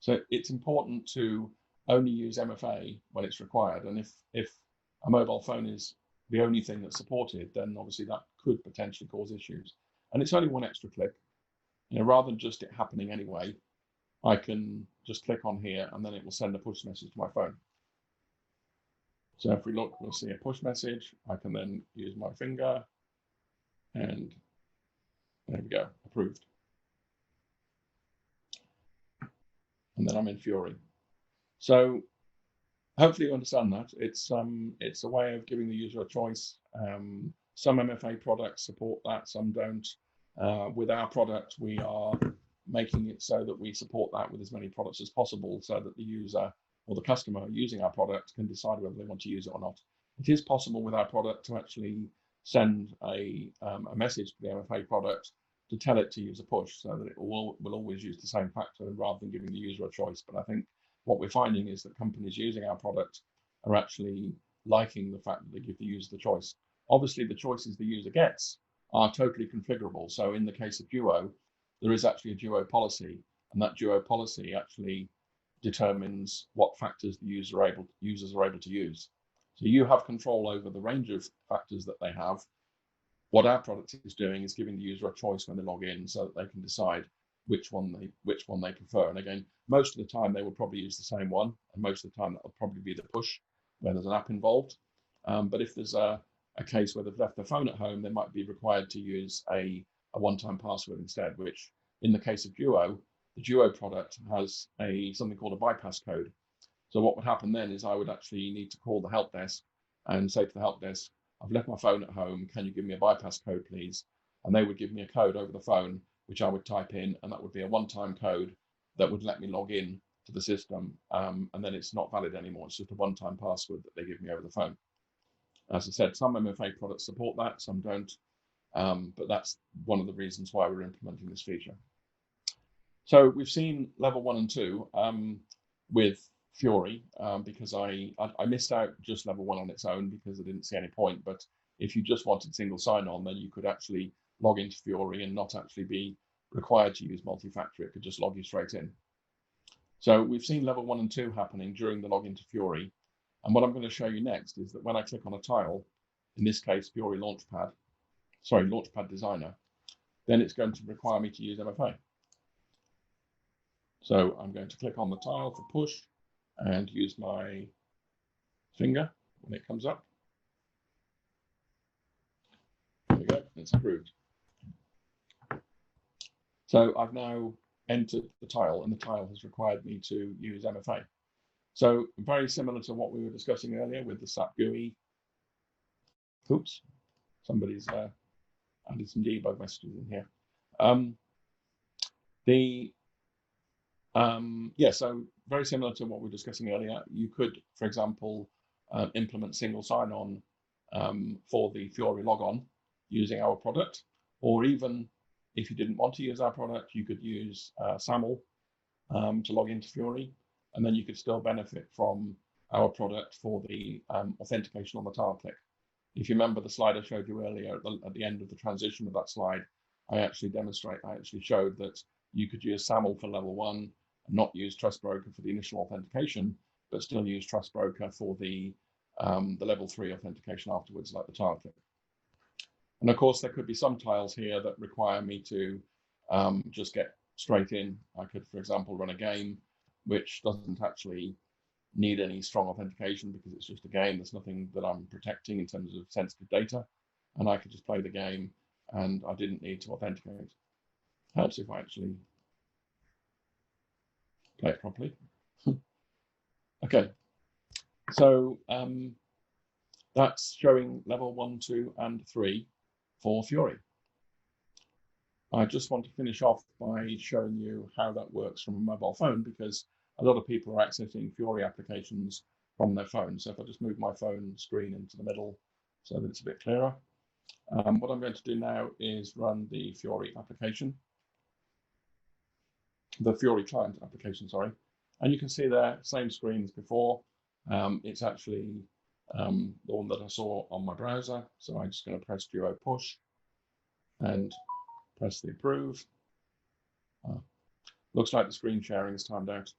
[SPEAKER 2] So it's important to only use MFA when it's required. And if a mobile phone is the only thing that's supported, then obviously that could potentially cause issues. And it's only one extra click. Rather than just it happening anyway, I can just click on here and then it will send a push message to my phone. So if we look, we'll see a push message. I can then use my finger and there we go, approved. And then I'm in Fiori. So hopefully you understand that. It's a way of giving the user a choice. Some MFA products support that, some don't. With our product, we are making it so that we support that with as many products as possible, so that the user or the customer using our product can decide whether they want to use it or not. It is possible with our product to actually send a message to the MFA product to tell it to use a push, so that it will always use the same factor rather than giving the user a choice. But I think what we're finding is that companies using our product are actually liking the fact that they give the user the choice. Obviously, the choices the user gets are totally configurable. So in the case of Duo, there is actually a Duo policy, and that Duo policy actually determines what factors the users are able to use. So you have control over the range of factors that they have. What our product is doing is giving the user a choice when they log in, so that they can decide which one they prefer. And again, most of the time they will probably use the same one, and most of the time that will probably be the push where there's an app involved. But if there's a case where they've left their phone at home, they might be required to use a one-time password instead, which in the case of Duo, the Duo product has something called a bypass code. So what would happen then is I would actually need to call the help desk and say to the help desk, I've left my phone at home, can you give me a bypass code, please? And they would give me a code over the phone, which I would type in, and that would be a one-time code that would let me log in to the system. And then it's not valid anymore. It's just a one-time password that they give me over the phone. As I said, some MFA products support that, some don't. But that's one of the reasons why we're implementing this feature. So we've seen level 1 and 2 with Fiori, because I missed out just level 1 on its own because I didn't see any point. But if you just wanted single sign-on, then you could actually log into Fiori and not actually be required to use multi-factor. It could just log you straight in. So we've seen level 1 and 2 happening during the login to Fiori. And what I'm going to show you next is that when I click on a tile, in this case, Fiori Launchpad Designer, then it's going to require me to use MFA. So I'm going to click on the tile for push and use my finger when it comes up. There we go, it's approved. So I've now entered the tile, and the tile has required me to use MFA. So very similar to what we were discussing earlier with the SAP GUI. Oops, somebody's added some debug messages in here. So very similar to what we were discussing earlier. You could, for example, implement single sign-on for the Fiori logon using our product, or even if you didn't want to use our product, you could use SAML to log into Fiori, and then you could still benefit from our product for the authentication on the tile click. If you remember the slide I showed you earlier, at the end of the transition of that slide, I actually showed that you could use SAML for level 1 and not use Trust Broker for the initial authentication, but still use Trust Broker for the level 3 authentication afterwards, like the tile click. And of course, there could be some tiles here that require me to just get straight in. I could, for example, run a game which doesn't actually need any strong authentication because it's just a game. There's nothing that I'm protecting in terms of sensitive data, and I could just play the game and I didn't need to authenticate. Helps if I actually play it properly. Okay, so that's showing level 1, 2, and 3 for Fiori. I just want to finish off by showing you how that works from a mobile phone, because a lot of people are accessing Fiori applications from their phone. So if I just move my phone screen into the middle so that it's a bit clearer. What I'm going to do now is run the Fiori application, the Fiori client application, sorry. And you can see there, same screen as before. It's actually the one that I saw on my browser. So I'm just going to press Duo Push and press the approve. Looks like the screen sharing is timed out,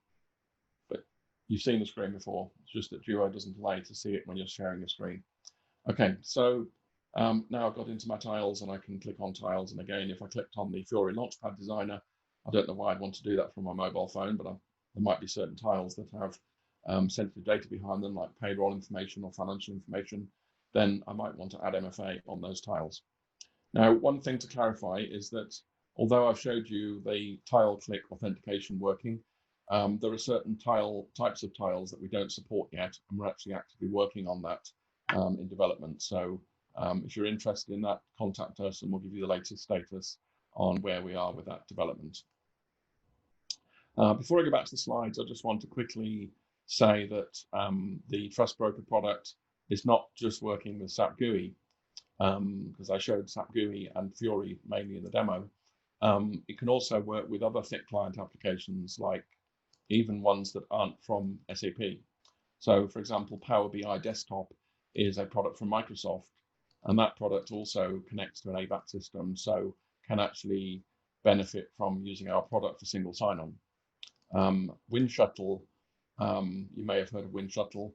[SPEAKER 2] but you've seen the screen before. It's just that Duo doesn't allow you to see it when you're sharing the screen. Okay, so now I've got into my tiles and I can click on tiles. And again, if I clicked on the Fiori Launchpad Designer, I don't know why I'd want to do that from my mobile phone, but there might be certain tiles that have sensitive data behind them, like payroll information or financial information. Then I might want to add MFA on those tiles. Now, one thing to clarify is that although I've showed you the tile click authentication working, There are certain types of tiles that we don't support yet, and we're actually actively working on that in development. So if you're interested in that, contact us and we'll give you the latest status on where we are with that development. Before I go back to the slides, I just want to quickly say that the Trust Broker product is not just working with SAP GUI, because I showed SAP GUI and Fiori mainly in the demo. It can also work with other thick client applications, like even ones that aren't from SAP. So for example, Power BI Desktop is a product from Microsoft, and that product also connects to an ABAP system, so can actually benefit from using our product for single sign-on. WindShuttle, you may have heard of WindShuttle.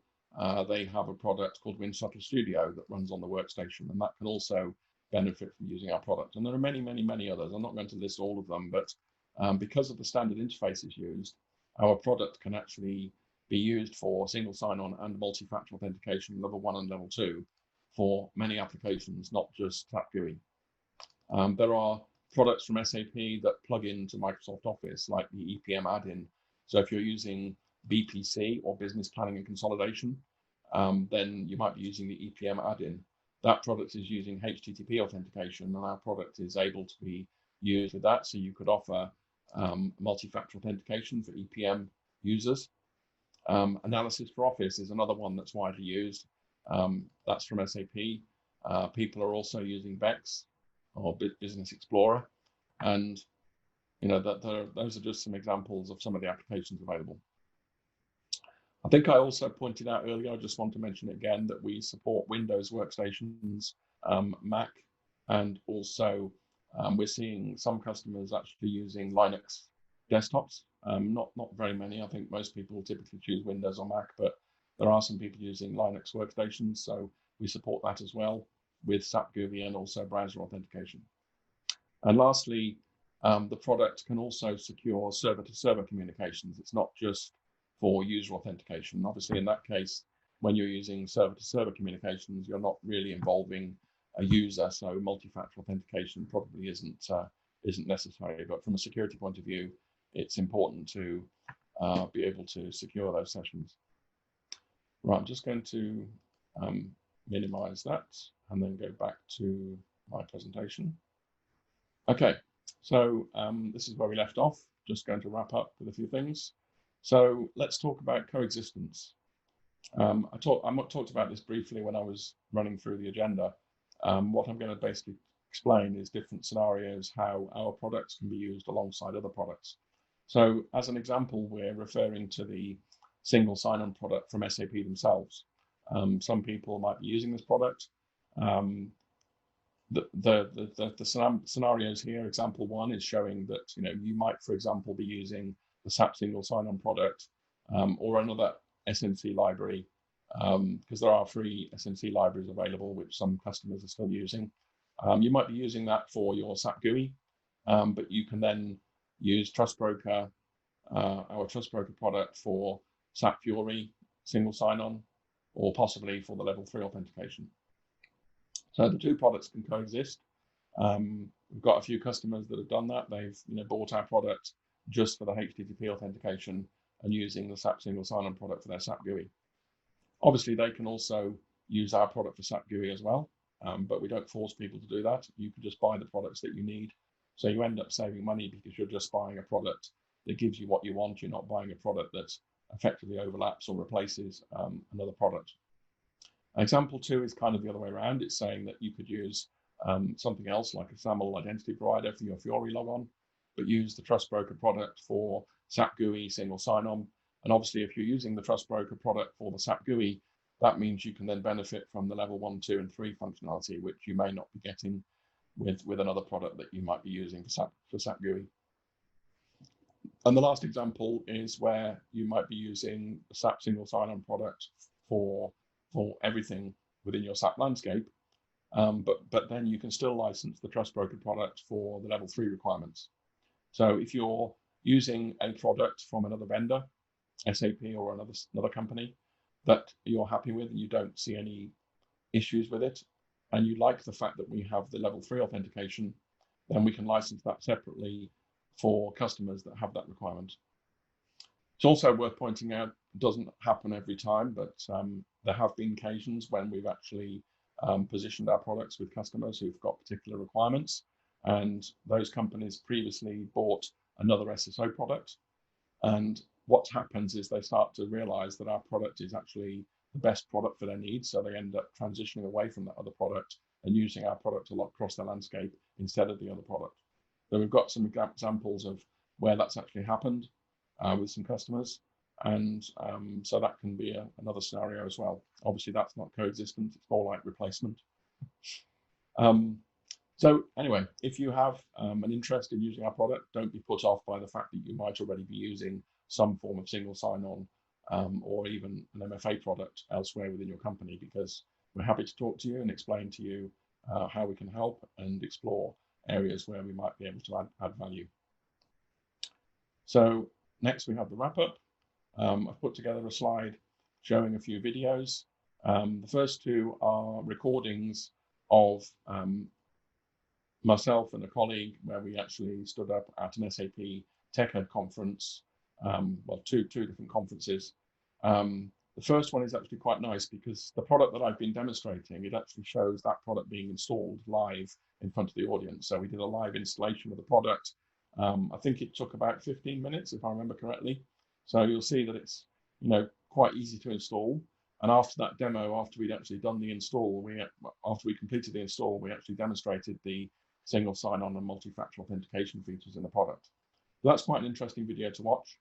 [SPEAKER 2] They have a product called WindShuttle Studio that runs on the workstation, and that can also benefit from using our product. And there are many, many, many others. I'm not going to list all of them, but because of the standard interfaces used, our product can actually be used for single sign-on and multi-factor authentication, level 1 and level 2, for many applications, not just SAP GUI. There are products from SAP that plug into Microsoft Office, like the EPM add-in. So if you're using BPC, or Business Planning and Consolidation, then you might be using the EPM add-in. That product is using HTTP authentication, and our product is able to be used with that. So you could offer multi-factor authentication for EPM users. Analysis for Office is another one that's widely used. That's from SAP. People are also using BEX or Business Explorer, and those are just some examples of some of the applications available. I think I also pointed out earlier, I just want to mention again, that we support Windows workstations, Mac, and also we're seeing some customers actually using Linux desktops. Not very many. I think most people typically choose Windows or Mac, but there are some people using Linux workstations, so we support that as well with SAP GUI and also browser authentication. And lastly, the product can also secure server-to-server communications. It's not just for user authentication. Obviously, in that case, when you're using server-to-server communications, you're not really involving a user, so multi-factor authentication probably isn't necessary. But from a security point of view, it's important to be able to secure those sessions. Right, I'm just going to minimize that and then go back to my presentation. Okay, so this is where we left off. Just going to wrap up with a few things. So let's talk about coexistence. I talked about this briefly when I was running through the agenda. What I'm going to basically explain is different scenarios how our products can be used alongside other products. So as an example, we're referring to the single sign-on product from SAP themselves. Some people might be using this product. The scenarios here, example 1 is showing that you might, for example, be using the SAP single sign-on product or another SNC library, because there are free SNC libraries available, which some customers are still using. You might be using that for your SAP GUI, but you can then use Trust Broker, our Trust Broker product for SAP Fiori single sign-on, or possibly for the level 3 authentication. So the two products can coexist. We've got a few customers that have done that. They've bought our product just for the HTTP authentication and using the SAP single sign-on product for their SAP GUI. Obviously, they can also use our product for SAP GUI as well, but we don't force people to do that. You can just buy the products that you need. So you end up saving money because you're just buying a product that gives you what you want. You're not buying a product that effectively overlaps or replaces another product. Example 2 is kind of the other way around. It's saying that you could use something else like a SAML identity provider for your Fiori logon, but use the Trust Broker product for SAP GUI single sign-on. And obviously, if you're using the Trust Broker product for the SAP GUI, that means you can then benefit from the level 1, 2, and 3 functionality, which you may not be getting with another product that you might be using for SAP GUI. And the last example is where you might be using the SAP single sign-on product for everything within your SAP landscape, but then you can still license the Trust Broker product for the level 3 requirements. So if you're using a product from another vendor, SAP or another company, that you're happy with and you don't see any issues with it, and you like the fact that we have the level 3 authentication, then we can license that separately for customers that have that requirement. It's also worth pointing out, it doesn't happen every time, but there have been occasions when we've actually positioned our products with customers who've got particular requirements, and those companies previously bought another SSO product. And what happens is they start to realize that our product is actually the best product for their needs, so they end up transitioning away from that other product and using our product a lot across their landscape instead of the other product. So we've got some examples of where that's actually happened with some customers, and so that can be another scenario as well. Obviously, that's not coexistence; it's more like replacement. So anyway, if you have an interest in using our product, don't be put off by the fact that you might already be using some form of single sign-on or even an MFA product elsewhere within your company, because we're happy to talk to you and explain to you how we can help and explore areas where we might be able to add value. So next we have the wrap-up. I've put together a slide showing a few videos. The first two are recordings of myself and a colleague where we actually stood up at an SAP TechEd conference, well, two different conferences. The first one is actually quite nice because the product that I've been demonstrating, it actually shows that product being installed live in front of the audience. So we did a live installation of the product. I think it took about 15 minutes, if I remember correctly. So you'll see that it's, quite easy to install. And after that demo, after we'd actually done the install, after we completed the install, we actually demonstrated the single sign-on and multi-factor authentication features in the product. So that's quite an interesting video to watch.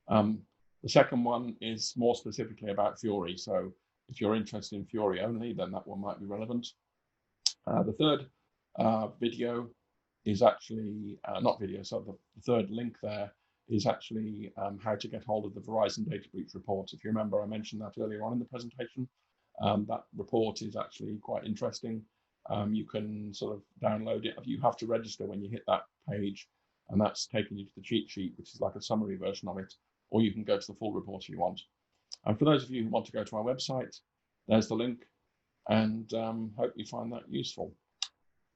[SPEAKER 2] The second one is more specifically about Fiori. So if you're interested in Fiori only, then that one might be relevant. The third video is actually, the third link there is actually how to get hold of the Verizon data breach report. If you remember, I mentioned that earlier on in the presentation. That report is actually quite interesting. You can sort of download it. You have to register when you hit that page, and that's taking you to the cheat sheet, which is like a summary version of it, or you can go to the full report if you want. And for those of you who want to go to our website, there's the link, and hope you find that useful.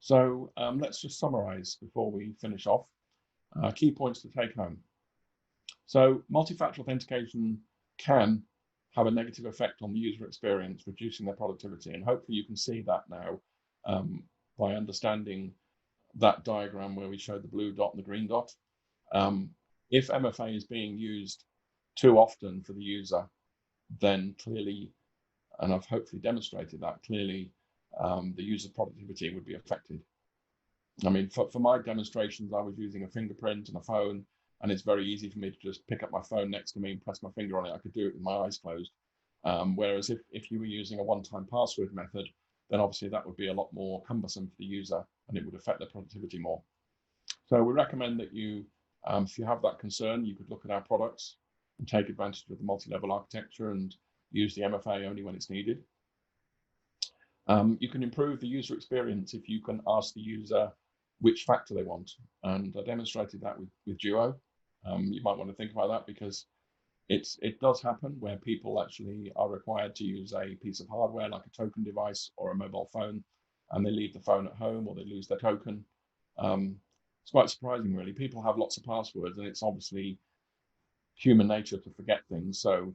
[SPEAKER 2] So let's just summarize before we finish off. Key points to take home. So multi-factor authentication can have a negative effect on the user experience, reducing their productivity. And hopefully you can see that now by understanding that diagram where we showed the blue dot and the green dot. If MFA is being used too often for the user, then clearly, and I've hopefully demonstrated that, clearly the user productivity would be affected. I mean, for my demonstrations, I was using a fingerprint and a phone, and it's very easy for me to just pick up my phone next to me and press my finger on it. I could do it with my eyes closed. Whereas if you were using a one-time password method, then obviously that would be a lot more cumbersome for the user and it would affect their productivity more. So we recommend that you, if you have that concern, you could look at our products and take advantage of the multi-level architecture and use the MFA only when it's needed. You can improve the user experience if you can ask the user which factor they want. And I demonstrated that with Duo. You might want to think about that because it does happen where people actually are required to use a piece of hardware like a token device or a mobile phone, and they leave the phone at home or they lose their token. It's quite surprising, really. People have lots of passwords, and it's obviously human nature to forget things. So,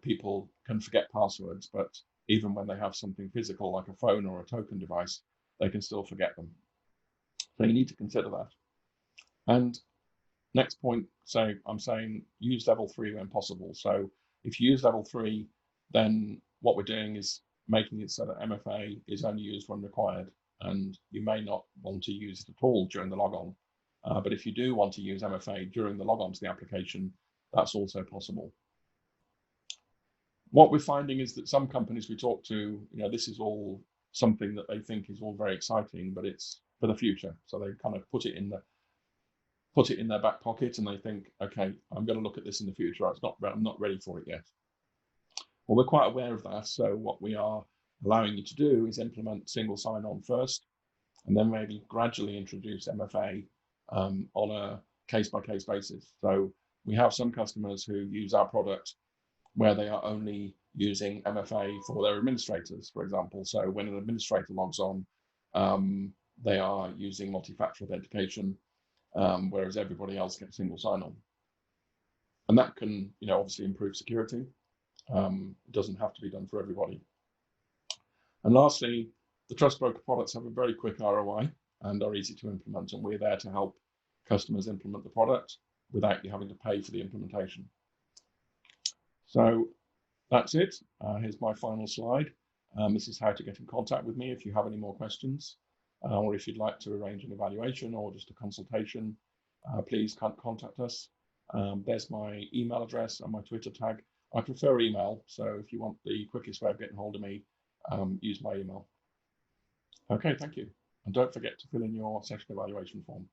[SPEAKER 2] people can forget passwords, but even when they have something physical like a phone or a token device, they can still forget them. So you need to consider that. And next point, so I'm saying use level 3 when possible. So if you use level 3, then what we're doing is making it so that MFA is only used when required. And you may not want to use it at all during the logon. But if you do want to use MFA during the logon to the application, that's also possible. What we're finding is that some companies we talk to, this is all something that they think is all very exciting, but it's for the future. So they kind of put it in their back pocket and they think, okay, I'm going to look at this in the future. I'm not ready for it yet. Well, we're quite aware of that. So what we are allowing you to do is implement single sign-on first, and then maybe gradually introduce MFA on a case-by-case basis. So we have some customers who use our product where they are only using MFA for their administrators, for example. So when an administrator logs on, they are using multi-factor authentication, whereas everybody else gets single sign-on. And that can, obviously improve security. It doesn't have to be done for everybody. And lastly, the Trust Broker products have a very quick ROI and are easy to implement, and we're there to help customers implement the product without you having to pay for the implementation. So that's it. Here's my final slide. This is how to get in contact with me if you have any more questions, or if you'd like to arrange an evaluation or just a consultation, please contact us. There's my email address and my Twitter tag. I prefer email, so if you want the quickest way of getting hold of me, use my email. Okay, thank you. And don't forget to fill in your session evaluation form.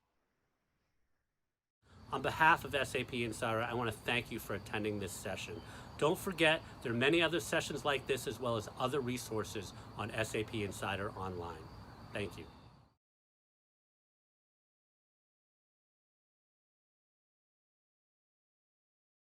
[SPEAKER 1] On behalf of SAP Insider, I want to thank you for attending this session. Don't forget, there are many other sessions like this as well as other resources on SAP Insider online. Thank you.